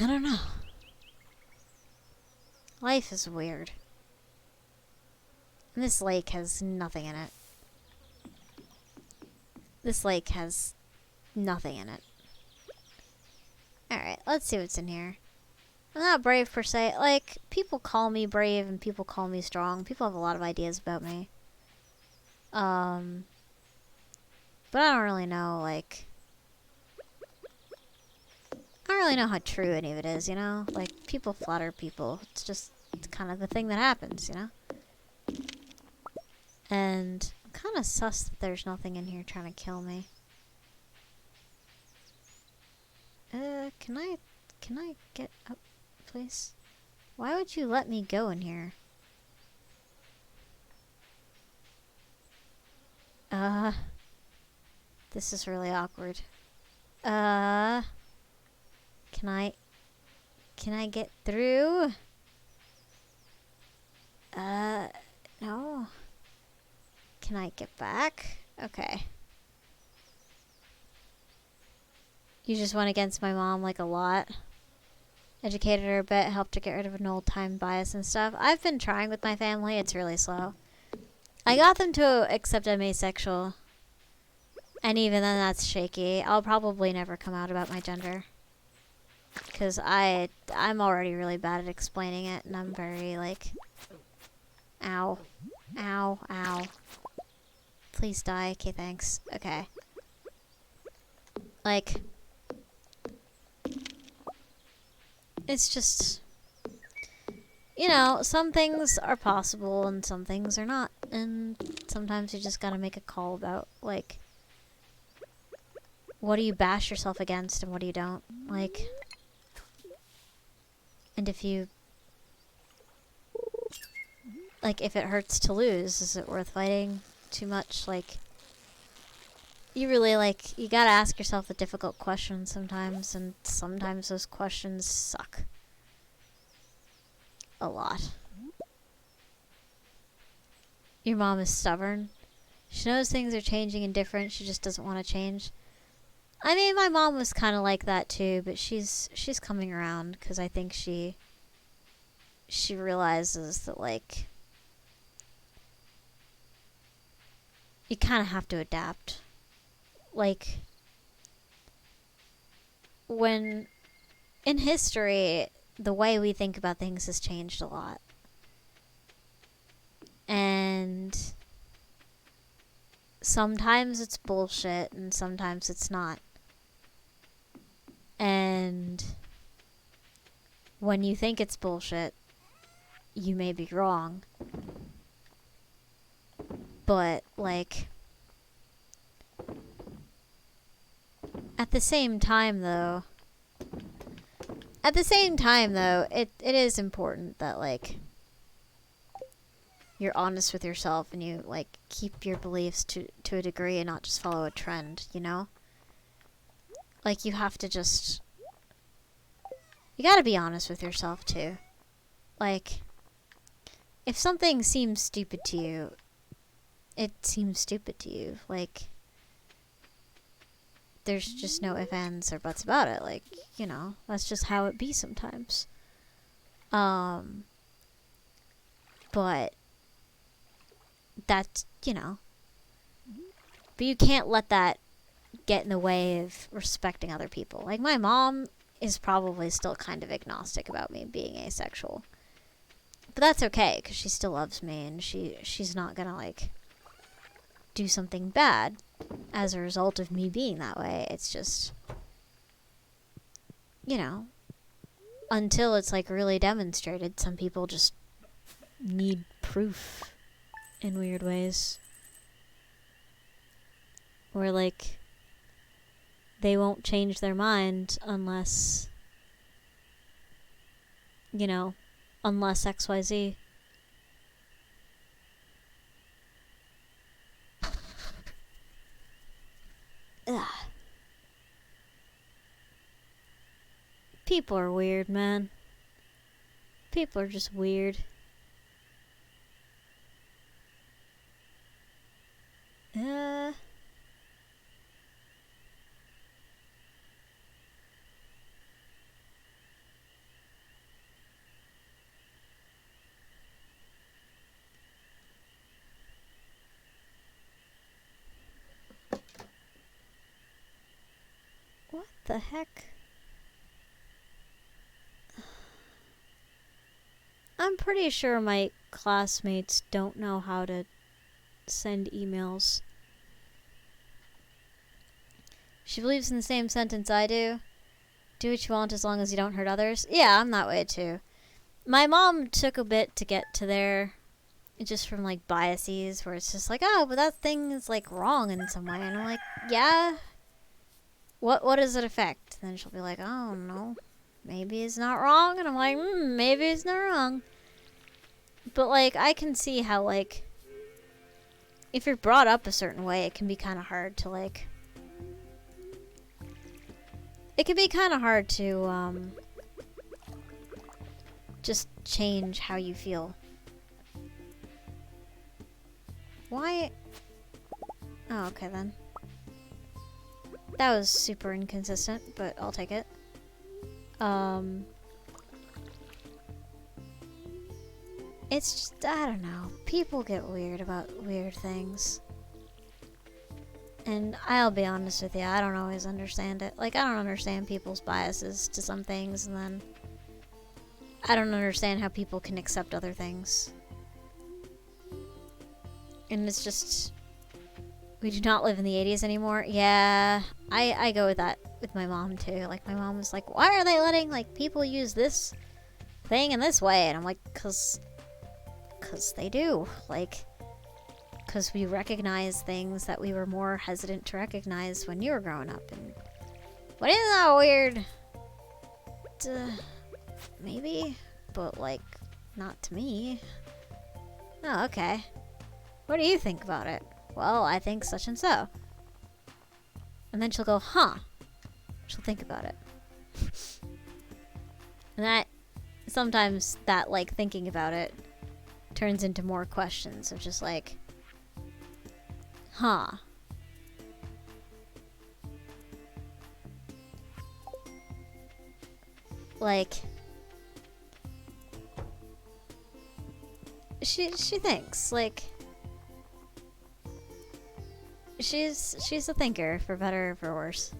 I don't know. Life is weird. And this lake has nothing in it. This lake has nothing in it. Let's see what's in here. I'm not brave per se. Like, people call me brave and people call me strong. People have a lot of ideas about me. But I don't really know, like... I don't really know how true any of it is, you know? Like, people flatter people. It's just it's kind of the thing that happens, you know? And I'm kind of sus that there's nothing in here trying to kill me. Can I get up, please? Why would you let me go in here? This is really awkward. Can I get through? No. Can I get back? Okay. You just went against my mom, like, a lot. Educated her a bit, helped her get rid of an old-time bias and stuff. I've been trying with my family. It's really slow. I got them to accept I'm asexual. And even then, that's shaky. I'll probably never come out about my gender. Because I'm already really bad at explaining it, and I'm very, like... Ow. Ow. Ow. Please die. Okay, thanks. Okay. Like... It's just... You know, some things are possible and some things are not. And sometimes you just gotta make a call about, like... What do you bash yourself against and what do you don't? Like... And if you... Like, if it hurts to lose, is it worth fighting too much? Like... You really, like... You gotta ask yourself the difficult questions sometimes, and sometimes those questions suck. A lot. Your mom is stubborn. She knows things are changing and different, she just doesn't want to change. I mean, my mom was kind of like that too, but she's coming around because I think she realizes that, like, you kind of have to adapt. Like, when in history, the way we think about things has changed a lot. And sometimes it's bullshit and sometimes it's not. And when you think it's bullshit, you may be wrong. But, like, at the same time though, it is important that, like, you're honest with yourself and you, like, keep your beliefs to a degree and not just follow a trend, you know? Like, you have to just... You gotta be honest with yourself, too. Like, if something seems stupid to you, it seems stupid to you. Like, there's just no ifs, ands, or buts about it. Like, you know, that's just how it be sometimes. But that's, you know. But you can't let that get in the way of respecting other people. Like, my mom is probably still kind of agnostic about me being asexual. But that's okay, because she still loves me, and she's not gonna, like, do something bad as a result of me being that way. It's just, you know, until it's, like, really demonstrated, some people just need proof in weird ways. Or, like, they won't change their mind unless, you know, unless XYZ. Ugh. People are weird, man. People are just weird. What the heck? pretty sure my classmates don't know how to send emails. She believes in the same sentence I do. Do what you want as long as you don't hurt others. Yeah, I'm that way too. My mom took a bit to get to there, just from like biases where it's just like, oh, but that thing is like wrong in some way. And I'm like, yeah. What does it affect? Then she'll be like, oh no, maybe it's not wrong. And I'm like, maybe it's not wrong. But like, I can see how like, if you're brought up a certain way, it can be kind of hard to like, it can be kind of hard to just change how you feel. Why? Oh, okay then. That was super inconsistent, but I'll take it. It's just, I don't know. People get weird about weird things. And I'll be honest with you, I don't always understand it. Like, I don't understand people's biases to some things, and then I don't understand how people can accept other things. And it's just, we do not live in the 80s anymore. Yeah, I go with that with my mom too. Like, my mom was like, why are they letting like people use this thing in this way? And I'm like, cause they do. Like, cause we recognize things that we were more hesitant to recognize when you were growing up. And what, isn't that weird? Maybe, but like, not to me. Oh, okay. What do you think about it? Well, I think such and so. And then she'll go, huh. She'll think about it. And that, sometimes that, like, thinking about it turns into more questions of just like, huh. Like, she thinks, like, she's a thinker, for better or for worse.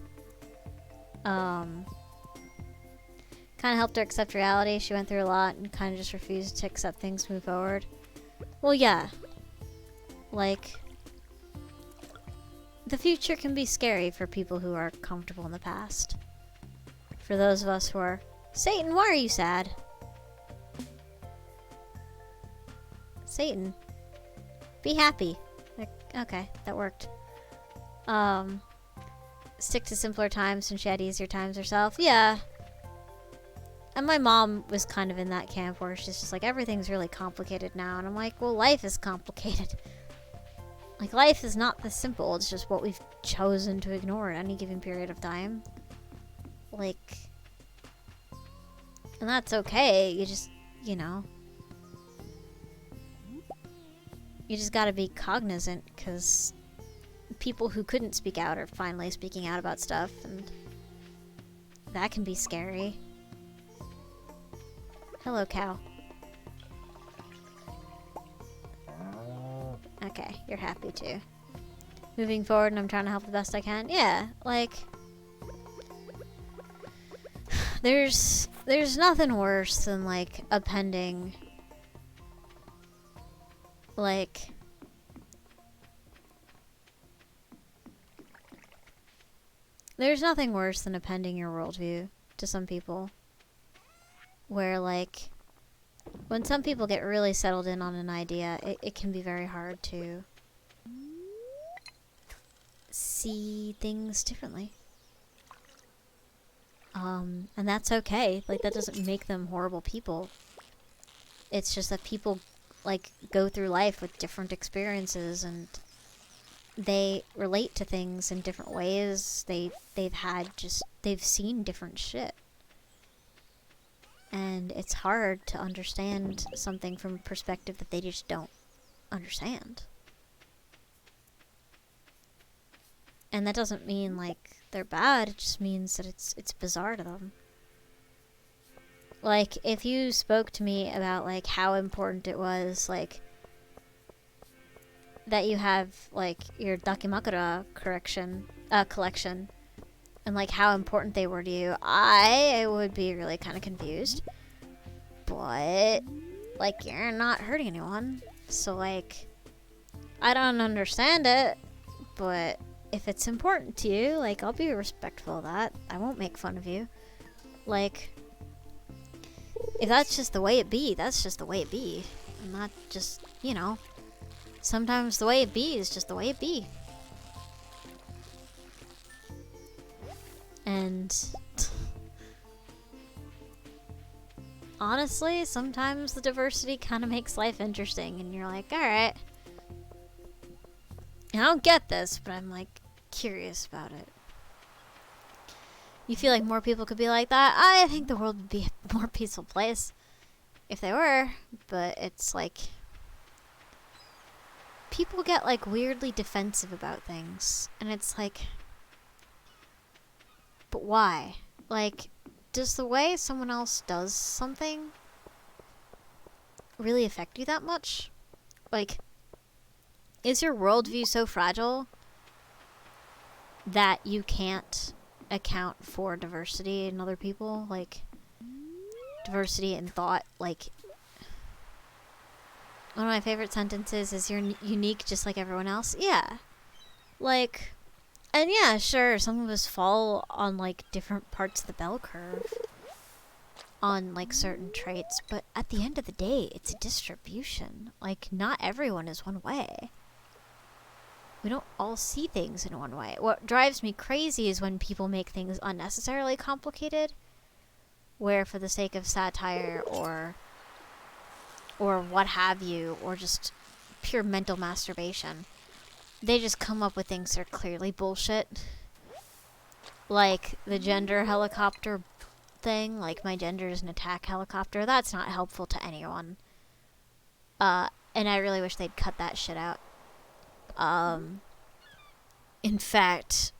Kind of helped her accept reality. She went through a lot and kind of just refused to accept things, move forward. Well, yeah. Like, the future can be scary for people who are comfortable in the past. For those of us who are, Satan, why are you sad? Satan, be happy. Like, okay, that worked. Stick to simpler times when she had easier times herself. Yeah. And my mom was kind of in that camp where she's just like, everything's really complicated now. And I'm like, well, life is complicated. Like, life is not this simple. It's just what we've chosen to ignore at any given period of time. Like, and that's okay. You just, you know, you just gotta be cognizant, because people who couldn't speak out are finally speaking out about stuff, and that can be scary. Hello, cow. Okay, you're happy too. Moving forward, and I'm trying to help the best I can. Yeah, like, there's nothing worse than like appending, like, there's nothing worse than appending your worldview to some people. Where, like, when some people get really settled in on an idea, it can be very hard to see things differently. And that's okay. Like, that doesn't make them horrible people. It's just that people, like, go through life with different experiences, and they relate to things in different ways. They've seen different shit. And it's hard to understand something from a perspective that they just don't understand. And that doesn't mean, like, they're bad. It just means that it's bizarre to them. Like, if you spoke to me about, like, how important it was, like, that you have, like, your Dakimakura collection, and, like, how important they were to you, I would be really kind of confused. But like, you're not hurting anyone. So, like, I don't understand it, but if it's important to you, like, I'll be respectful of that. I won't make fun of you. Like, if that's just the way it be, that's just the way it be. And not just, you know, sometimes the way it be is just the way it be. And honestly, sometimes the diversity kind of makes life interesting, and you're like, alright. I don't get this, but I'm like curious about it. You feel like more people could be like that? I think the world would be a more peaceful place if they were, but it's like people get like weirdly defensive about things, and it's like, but why? Like, does the way someone else does something really affect you that much? Like, is your worldview so fragile that you can't account for diversity in other people? Like, diversity in thought. Like, one of my favorite sentences is, you're unique just like everyone else. Yeah. Like, and yeah, sure, some of us fall on, like, different parts of the bell curve on, like, certain traits, but at the end of the day, it's a distribution. Like, not everyone is one way. We don't all see things in one way. What drives me crazy is when people make things unnecessarily complicated, where for the sake of satire or what have you, or just pure mental masturbation, they just come up with things that are clearly bullshit. Like the gender helicopter thing, like, my gender is an attack helicopter. That's not helpful to anyone. And I really wish they'd cut that shit out. In fact,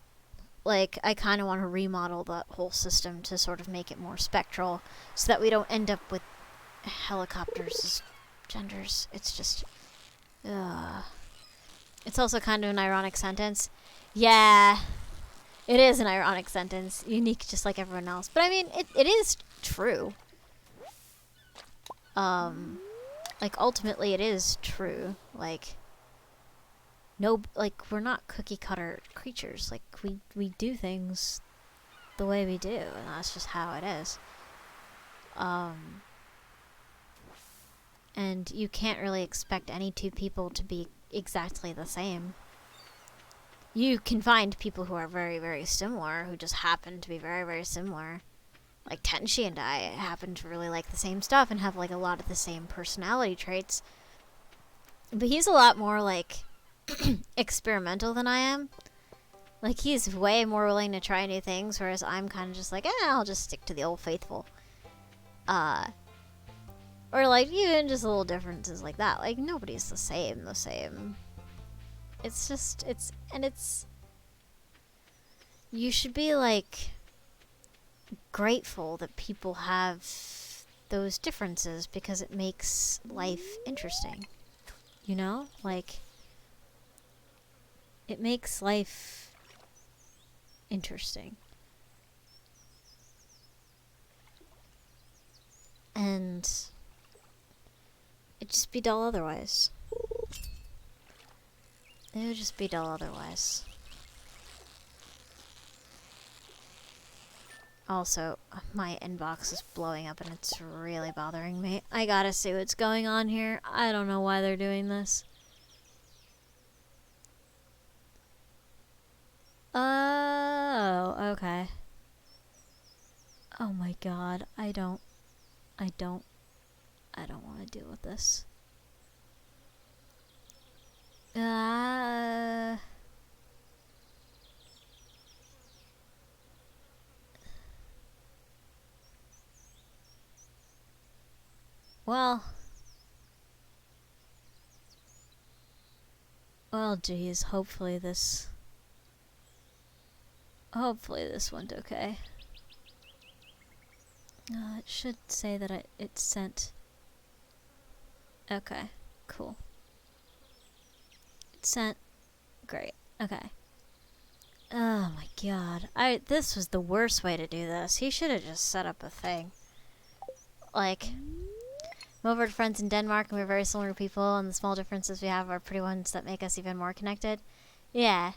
like, I kind of want to remodel the whole system to sort of make it more spectral, so that we don't end up with helicopters as genders. It's just, it's also kind of an ironic sentence. Yeah, it is an ironic sentence. Unique just like everyone else. But I mean, it is true. Like, ultimately it is true. Like, no, like, we're not cookie cutter creatures. Like, we do things the way we do, and that's just how it is. And you can't really expect any two people to be exactly the same. You can find people who are very, very similar, who just happen to be very, very similar. Like, Tenshi and I happen to really like the same stuff and have, like, a lot of the same personality traits. But he's a lot more, like, experimental than I am. Like, he's way more willing to try new things, whereas I'm kind of just like, I'll just stick to the old faithful. Or, like, even just little differences like that. Like, nobody's the same. It's just, you should be, like, grateful that people have those differences, because it makes life interesting. You know? Like, it makes life interesting. And it'd just be dull otherwise. It would just be dull otherwise. Also, my inbox is blowing up and it's really bothering me. I gotta see what's going on here. I don't know why they're doing this. Oh, okay. Oh my god, I don't want to deal with this. Well, geez, hopefully this went okay. It should say that it sent. Okay, cool. It sent. Great. Okay. Oh my god. This was the worst way to do this. He should have just set up a thing. Like, I'm over to friends in Denmark, and we're very similar people, and the small differences we have are pretty ones that make us even more connected. Yeah.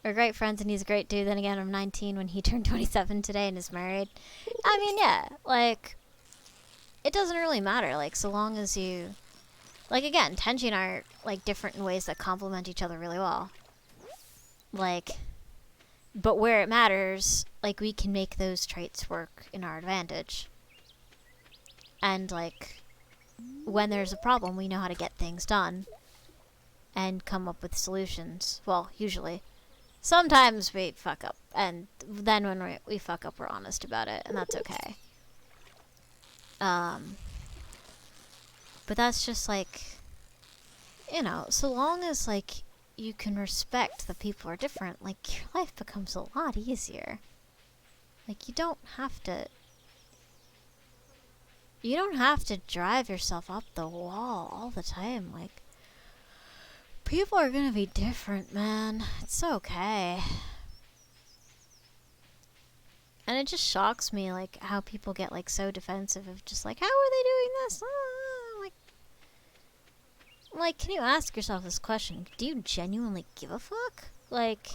We're great friends, and he's a great dude. Then again, I'm 19 when he turned 27 today and is married. I mean, yeah, like, it doesn't really matter, like, so long as you... Like, again, Tenji and I are, like, different in ways that complement each other really well. Like, but where it matters, like, we can make those traits work in our advantage. And, like, when there's a problem, we know how to get things done and come up with solutions. Well, usually. Sometimes we fuck up, and then when we fuck up, we're honest about it, and that's okay. But that's just, like, you know, so long as, like, you can respect that people are different, like, your life becomes a lot easier. Like, you don't have to drive yourself up the wall all the time. Like, people are gonna be different, man. It's okay. And it just shocks me, like, how people get, like, so defensive of just, like, how are they doing this? Like, can you ask yourself this question? Do you genuinely give a fuck? Like,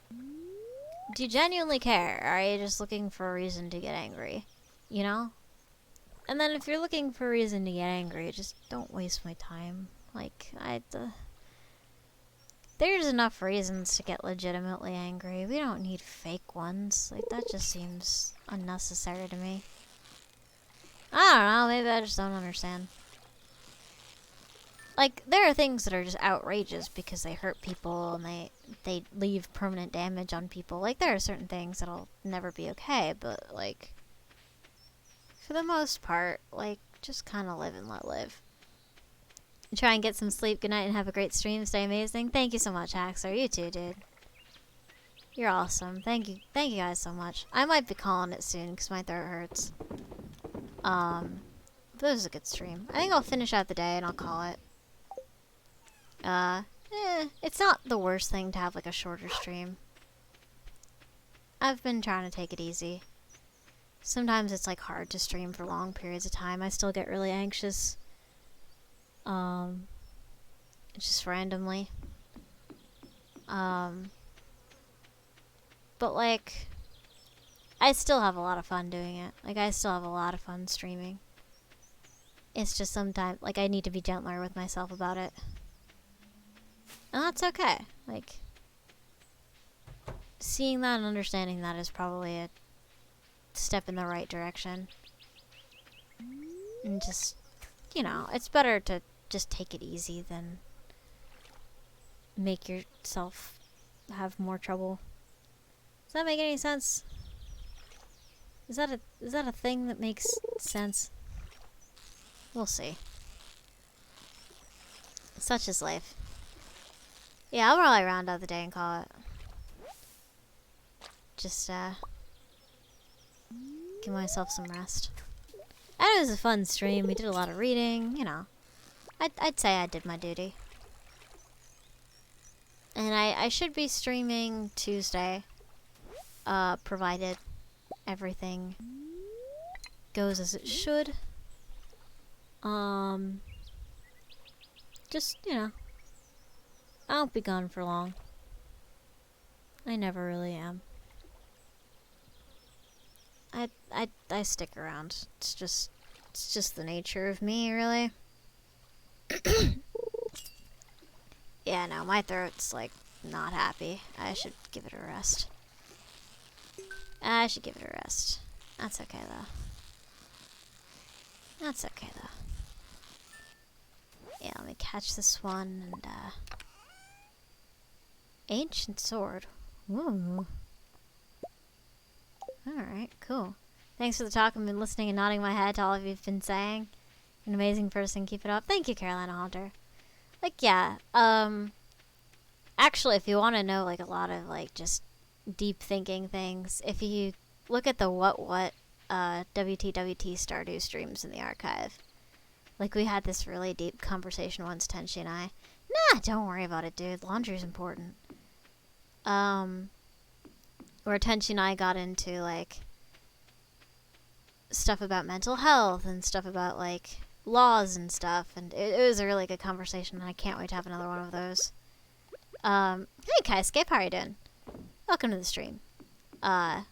do you genuinely care? Or are you just looking for a reason to get angry? You know? And then if you're looking for a reason to get angry, just don't waste my time. Like, there's enough reasons to get legitimately angry. We don't need fake ones. Like, that just seems unnecessary to me. I don't know, maybe I just don't understand. Like, there are things that are just outrageous because they hurt people and they leave permanent damage on people. Like, there are certain things that'll never be okay, but, like, for the most part, like, just kind of live and let live. Try and get some sleep. Good night and have a great stream. Stay amazing. Thank you so much, Haxor. You too, dude. You're awesome. Thank you guys so much. I might be calling it soon because my throat hurts. But this is a good stream. I think I'll finish out the day and I'll call it. It's not the worst thing to have, like, a shorter stream. I've been trying to take it easy. Sometimes it's, like, hard to stream for long periods of time. I still get really anxious. Just randomly. But, like, I still have a lot of fun doing it. Like, I still have a lot of fun streaming. It's just sometimes, like, I need to be gentler with myself about it. And that's okay. Like, seeing that and understanding that is probably a step in the right direction. And just, you know, it's better to just take it easy than make yourself have more trouble. Does that make any sense? Is that a thing that makes sense? We'll see. Such is life. Yeah, I'll probably round out the day and call it. Just, give myself some rest. And it was a fun stream. We did a lot of reading, you know. I'd say I did my duty. And I should be streaming Tuesday, provided everything goes as it should. Just, you know, I won't be gone for long. I never really am. I stick around. It's just the nature of me, really. Yeah, no, my throat's, like, not happy. I should give it a rest. That's okay, though. Yeah, let me catch this one, and, Ancient sword. Ooh. Alright, cool. Thanks for the talk. I've been listening and nodding my head to all of you've been saying. An amazing person. Keep it up. Thank you, Carolina Hunter. Like, yeah, actually, if you want to know, like, a lot of, like, just deep thinking things, if you look at the WTWT Stardew streams in the archive, like, we had this really deep conversation once, Tenshi and I. Nah, don't worry about it, dude. Laundry's important. Where Tenshi and I got into, like, stuff about mental health and stuff about like laws and stuff, and it was a really good conversation, and I can't wait to have another one of those. Hey Kaiscape, how are you doing? Welcome to the stream. And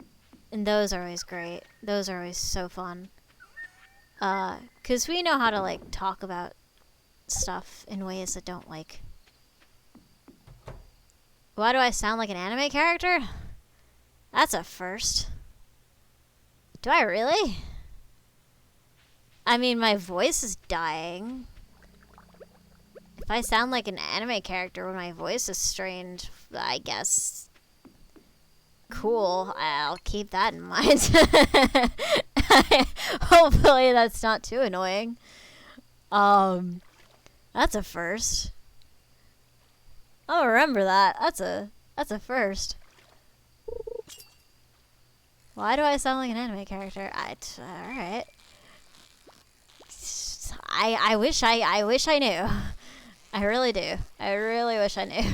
those are always great. Those are always so fun. 'Cause we know how to like talk about stuff in ways that don't like... Why do I sound like an anime character? That's a first. Do I really? I mean, my voice is dying. If I sound like an anime character when my voice is strained, I guess... Cool. I'll keep that in mind. Hopefully that's not too annoying. That's a first. I'll remember that. That's a first. Why do I sound like an anime character? Alright. I wish I knew. I really do. I really wish I knew.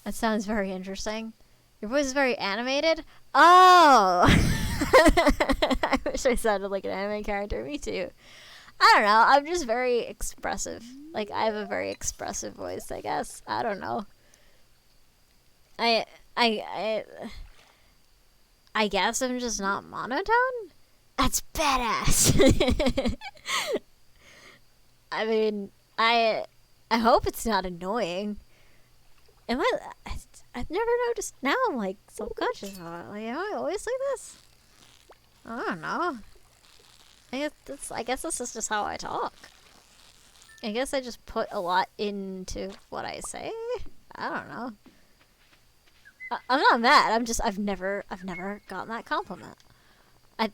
That sounds very interesting. Your voice is very animated? Oh! I wish I sounded like an anime character. Me too. I don't know. I'm just very expressive. Like, I have a very expressive voice, I guess. I don't know. I guess I'm just not monotone? That's badass! I mean, I hope it's not annoying. I've never noticed. Now I'm like self-conscious about it. Like, am I always like this? I don't know. I guess this is just how I talk. I guess I just put a lot into what I say. I don't know. I'm not mad. I've never gotten that compliment.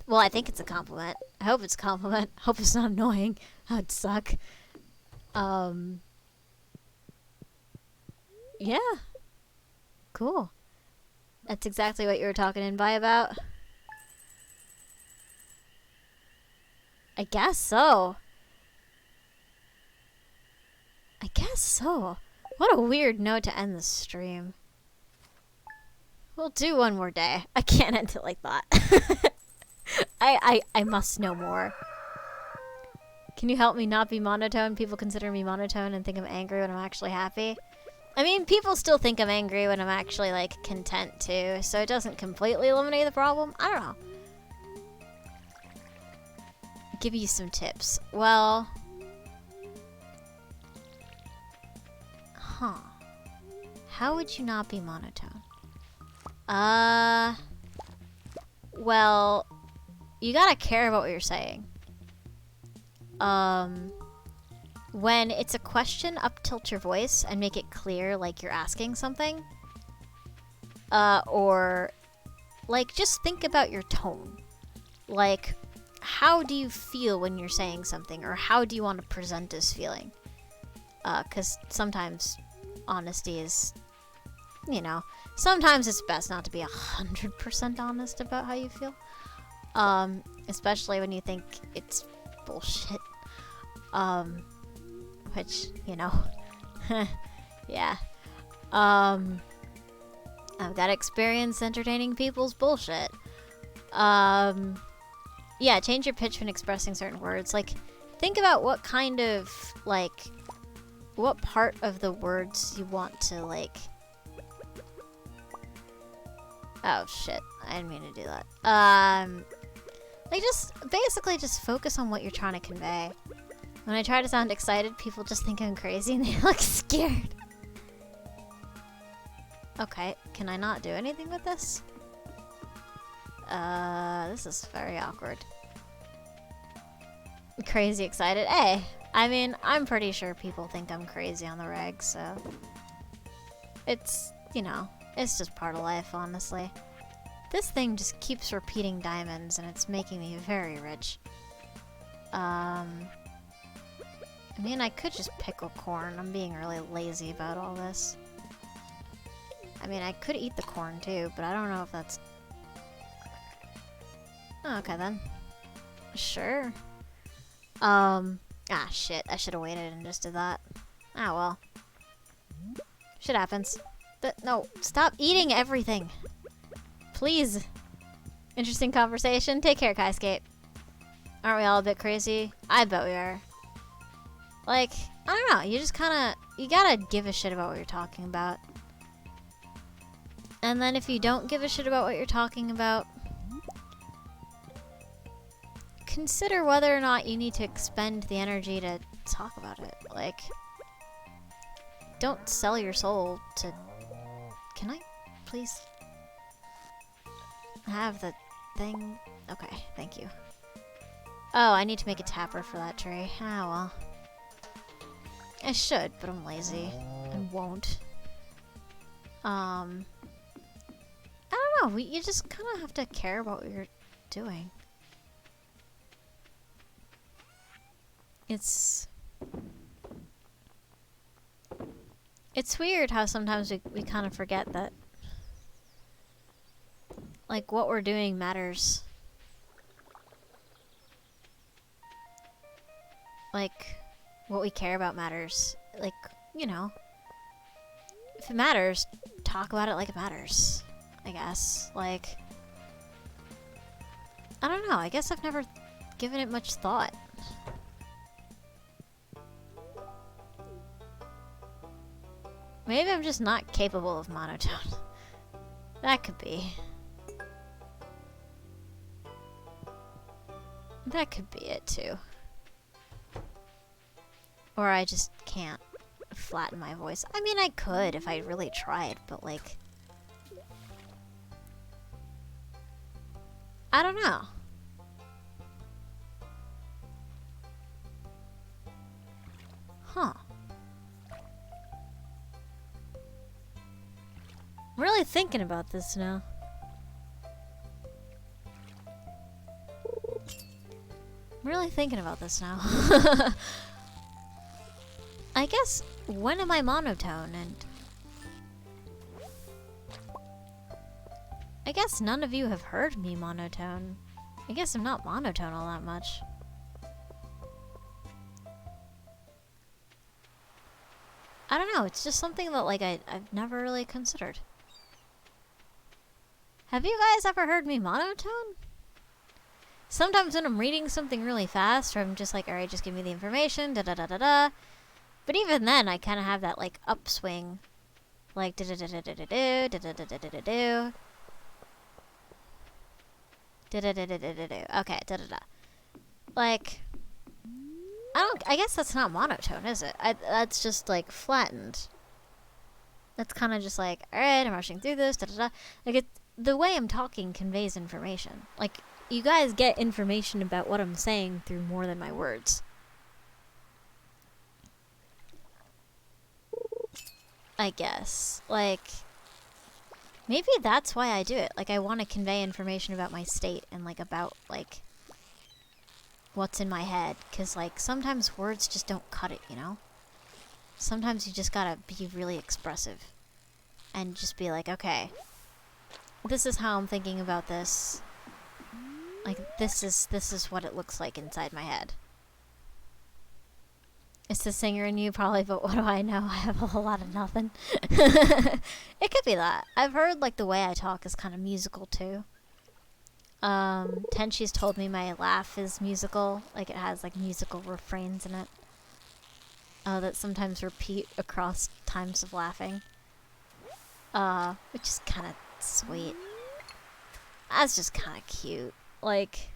Well, I think it's a compliment. I hope it's a compliment. I hope it's not annoying. That would suck. Yeah. Cool. That's exactly what you were talking in by about. I guess so. I guess so. What a weird note to end the stream. We'll do one more day. I can't end it like that. I must know more. Can you help me not be monotone? People consider me monotone and think I'm angry when I'm actually happy. I mean, people still think I'm angry when I'm actually, like, content, too. So it doesn't completely eliminate the problem. I don't know. Give you some tips. Well... Huh. How would you not be monotone? Well... You gotta care about what you're saying. When it's a question, up tilt your voice and make it clear like you're asking something. Or like just think about your tone. Like, how do you feel when you're saying something, or how do you want to present this feeling? 'Cause sometimes honesty is, you know, sometimes it's best not to be 100% honest about how you feel. Especially when you think it's bullshit. Which, you know, yeah. I've got experience entertaining people's bullshit. Yeah, change your pitch when expressing certain words. Like, think about what kind of, like, what part of the words you want to, like... Oh, shit. I didn't mean to do that. Like, just, basically just focus on what you're trying to convey. When I try to sound excited, people just think I'm crazy and they look scared. Okay, can I not do anything with this? This is very awkward. Crazy excited. Hey, I mean, I'm pretty sure people think I'm crazy on the reg, so... It's, you know, it's just part of life, honestly. This thing just keeps repeating diamonds, and it's making me very rich. I mean, I could just pickle corn. I'm being really lazy about all this. I mean, I could eat the corn too, but I don't know if that's... Oh, okay then. Sure. Ah, shit. I should have waited and just did that. Ah, well. Shit happens. No, stop eating everything. Please. Interesting conversation. Take care, Kaiscape. Aren't we all a bit crazy? I bet we are. Like, I don't know. You just kind of... You gotta give a shit about what you're talking about. And then if you don't give a shit about what you're talking about, consider whether or not you need to expend the energy to talk about it. Like, don't sell your soul to... Can I please have the thing? Okay, thank you. Oh, I need to make a tapper for that tree. Ah, well. I should, but I'm lazy and won't. I don't know. You just kind of have to care about what you're doing. It's weird how sometimes we kind of forget that, like, what we're doing matters. Like, what we care about matters. Like, you know, if it matters, talk about it like it matters, I guess. Like, I don't know. I guess I've never given it much thought. Maybe I'm just not capable of monotone. That could be. That could be it too. Or I just can't flatten my voice. I mean, I could if I really tried, but like... I don't know. Huh. I'm really thinking about this now. I'm really thinking about this now. I guess, when am I monotone? And I guess none of you have heard me monotone. I guess I'm not monotone all that much. I don't know, it's just something that like I've never really considered. Have you guys ever heard me monotone? Sometimes when I'm reading something really fast, or I'm just like, alright, just give me the information, da-da-da-da-da. But even then, I kind of have that, like, upswing. Like, da-da-da-da-da-da-do, da-da-da-da-da-da-do. Da-da-da-da-da-da-do. Okay, da-da-da. Like, I guess that's not monotone, is it? That's just, like, flattened. That's kind of just like, alright, I'm rushing through this, da-da-da. Like, the way I'm talking conveys information. Like, you guys get information about what I'm saying through more than my words. I guess. Like, maybe that's why I do it. Like, I want to convey information about my state and, like, about, like, what's in my head. Because, like, sometimes words just don't cut it, you know? Sometimes you just gotta be really expressive. And just be like, okay, this is how I'm thinking about this. Like, this is what it looks like inside my head. It's the singer in you, probably, but what do I know? I have a whole lot of nothing. It could be that. I've heard, like, the way I talk is kind of musical, too. Tenchi's told me my laugh is musical. Like, it has, like, musical refrains in it. That sometimes repeat across times of laughing. Which is kind of sweet. That's just kind of cute. Like...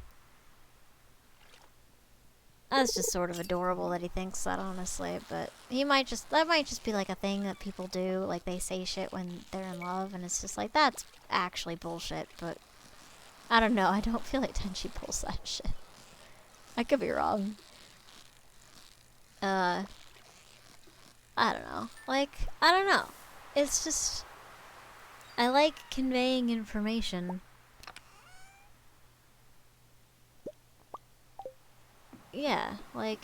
That's just sort of adorable that he thinks that, honestly, but he might just, that might just be like a thing that people do, like they say shit when they're in love, and it's just like, that's actually bullshit, but I don't know, I don't feel like Tenchi pulls that shit. I could be wrong. I don't know, like, I don't know. It's just, I like conveying information. Yeah, like,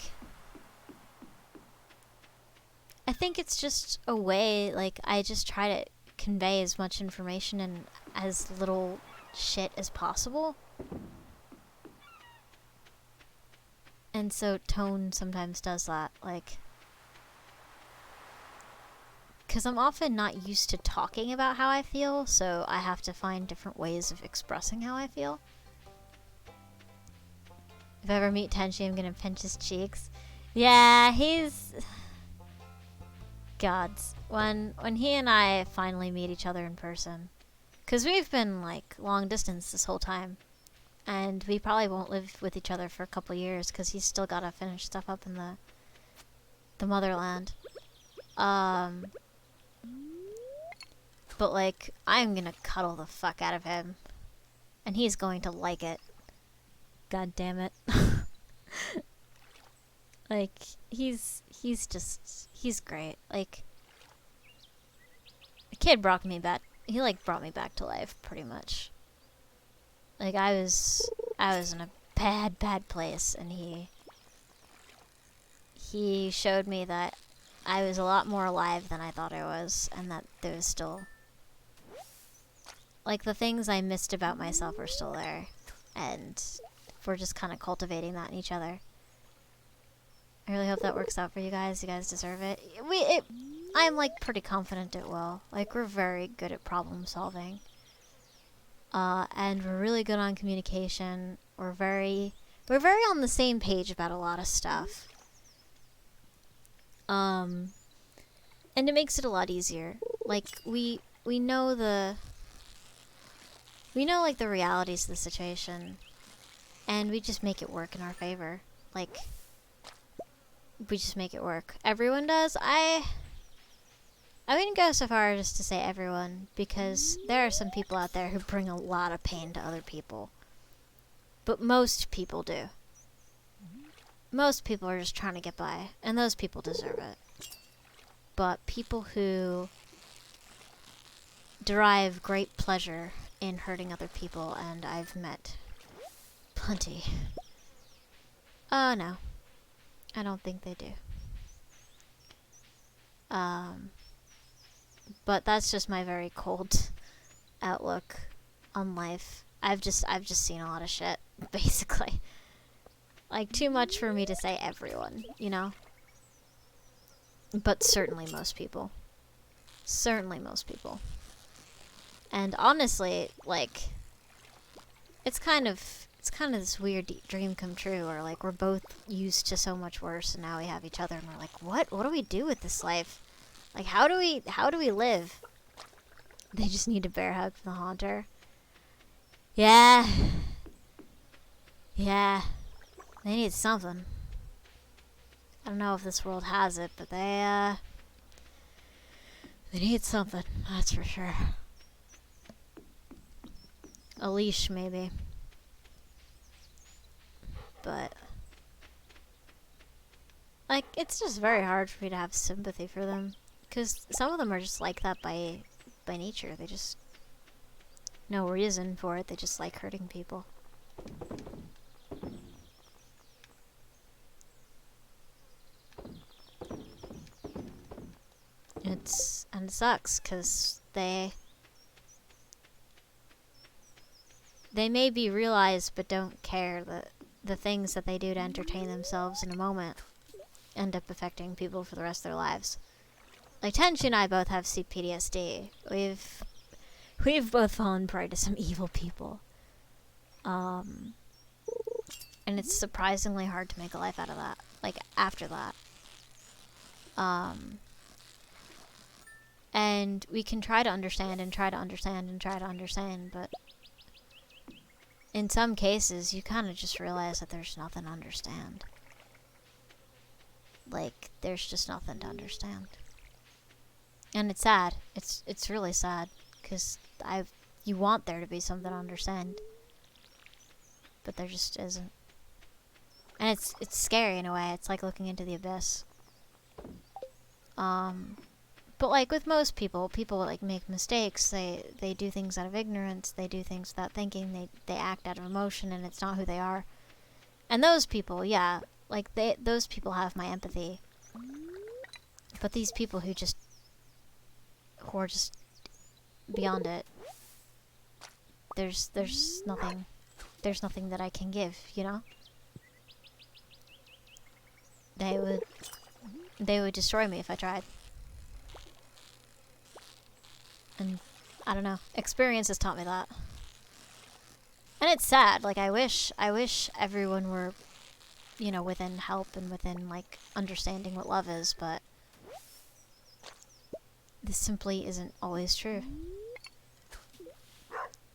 I think it's just a way, like, I just try to convey as much information and as little shit as possible. And so tone sometimes does that, like, because I'm often not used to talking about how I feel, so I have to find different ways of expressing how I feel. If I ever meet Tenchi, I'm gonna pinch his cheeks. Yeah, he's... Gods. When he and I finally meet each other in person. Because we've been, like, long distance this whole time. And we probably won't live with each other for a couple years, because he's still gotta finish stuff up in the motherland. But, like, I'm gonna cuddle the fuck out of him. And he's going to like it. God damn it. Like, he's great. Like, the kid brought me back. He, like, brought me back to life, pretty much. Like, I was in a bad place, and he showed me that I was a lot more alive than I thought I was, and that there was still, like, the things I missed about myself are still there, and we're just kind of cultivating that in each other. I really hope that works out for you guys. You guys deserve it. I'm, like, pretty confident it will. Like, we're very good at problem solving. And we're really good on communication. We're very on the same page about a lot of stuff. And it makes it a lot easier. Like, we know like, the realities of the situation. And we just make it work in our favor. Like, we just make it work. Everyone does. I wouldn't go so far as to say everyone, because there are some people out there who bring a lot of pain to other people. But most people do. Most people are just trying to get by, and those people deserve it. But people who derive great pleasure in hurting other people, and I've met plenty. Oh, no. I don't think they do. But that's just my very cold outlook on life. I've just seen a lot of shit, basically. Like, too much for me to say everyone, you know? But certainly most people. Certainly most people. And honestly, like, it's kind of this weird dream come true, where, like, we're both used to so much worse, and now we have each other, and we're like, what do we do with this life? Like, how do we live? They just need a bear hug from the Haunter. Yeah. Yeah. They need something. I don't know if this world has it, but they need something, that's for sure. A leash, maybe. But, like, it's just very hard for me to have sympathy for them. Because some of them are just like that by nature. They just... no reason for it. They just like hurting people. And it sucks, because they may be realized but don't care that the things that they do to entertain themselves in a moment end up affecting people for the rest of their lives. Like, Tenchi and I both have PTSD. We've both fallen prey to some evil people. And it's surprisingly hard to make a life out of that. Like, after that. And we can try to understand and try to understand and try to understand, but in some cases, you kind of just realize that there's nothing to understand. Like, there's just nothing to understand. And it's sad. It's really sad, because you want there to be something to understand, but there just isn't. And it's scary in a way. It's like looking into the abyss. But, like, with most people like make mistakes. They do things out of ignorance. They do things without thinking. They act out of emotion, and it's not who they are. And those people, yeah, like, those people have my empathy. But these people who are just beyond it, there's nothing that I can give, you know? They would destroy me if I tried. And I don't know. Experience has taught me that. And it's sad. Like, I wish everyone were, you know, within help and within, like, understanding what love is, but this simply isn't always true.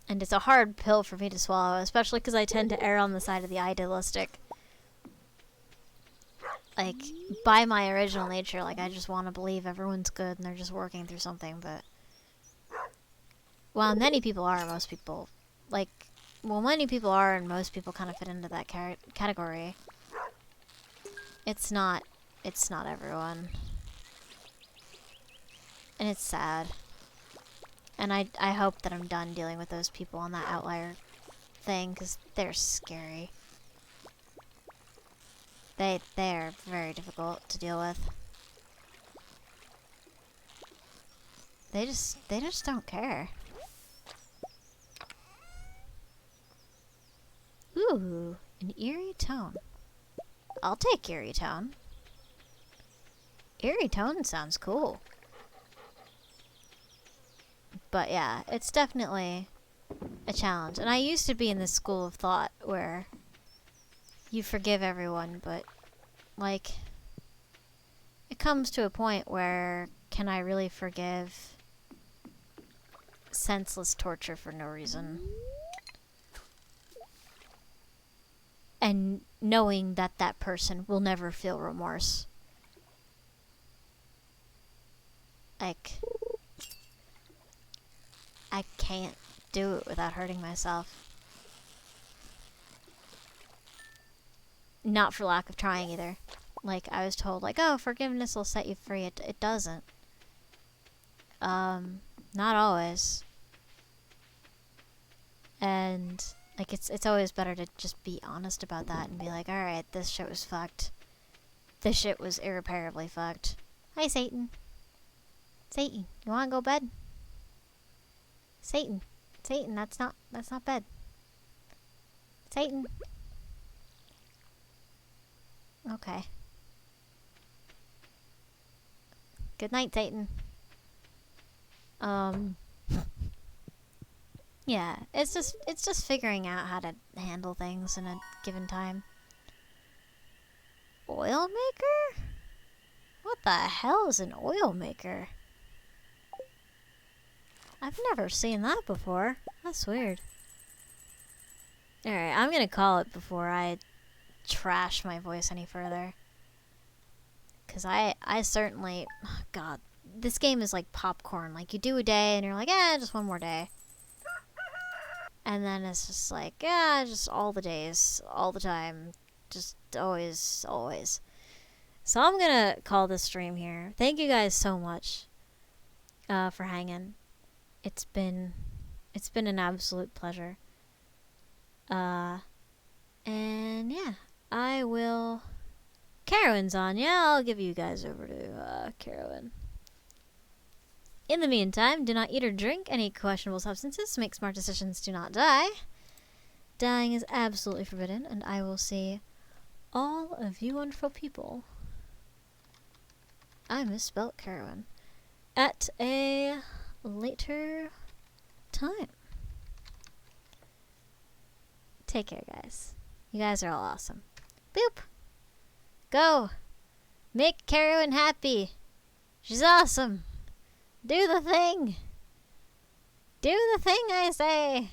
And it's a hard pill for me to swallow, especially because I tend to err on the side of the idealistic. Like, by my original nature, like, I just want to believe everyone's good and they're just working through something, but... Well, many people are, most people... Like, well, many people are, and most people kind of fit into that category. It's not everyone. And it's sad. And I hope that I'm done dealing with those people on that outlier thing, because they're scary. They're very difficult to deal with. They just don't care. Ooh, an eerie tone. I'll take eerie tone. Eerie tone sounds cool. But yeah, it's definitely a challenge. And I used to be in this school of thought where you forgive everyone, but, like, it comes to a point where, can I really forgive senseless torture for no reason? And knowing that that person will never feel remorse. Like, I can't do it without hurting myself. Not for lack of trying either. Like, I was told, like, oh, forgiveness will set you free. It doesn't. Not always. And, like, it's always better to just be honest about that and be like, alright, this shit was fucked. This shit was irreparably fucked. Hi, Satan. Satan, you wanna go bed? Satan. Satan, that's not bed. Satan. Okay. Good night, Satan. Yeah, it's just figuring out how to handle things in a given time. Oil maker? What the hell is an oil maker? I've never seen that before. That's weird. Alright, I'm gonna call it before I trash my voice any further. Because I certainly... Oh God, this game is like popcorn. Like, you do a day and you're like, just one more day. And then it's just like, just all the days, all the time. Just always, always. So I'm gonna call this stream here. Thank you guys so much for hanging. It's been an absolute pleasure. And yeah, I will... Carowin's on. Yeah, I'll give you guys over to Carowin. In the meantime, do not eat or drink any questionable substances. Make smart decisions. Do not die. Dying is absolutely forbidden, and I will see all of you wonderful people. I misspelled Carowin. At a later time. Take care, guys. You guys are all awesome. Boop! Go! Make Carowin happy! She's awesome! Do the thing! Do the thing, I say!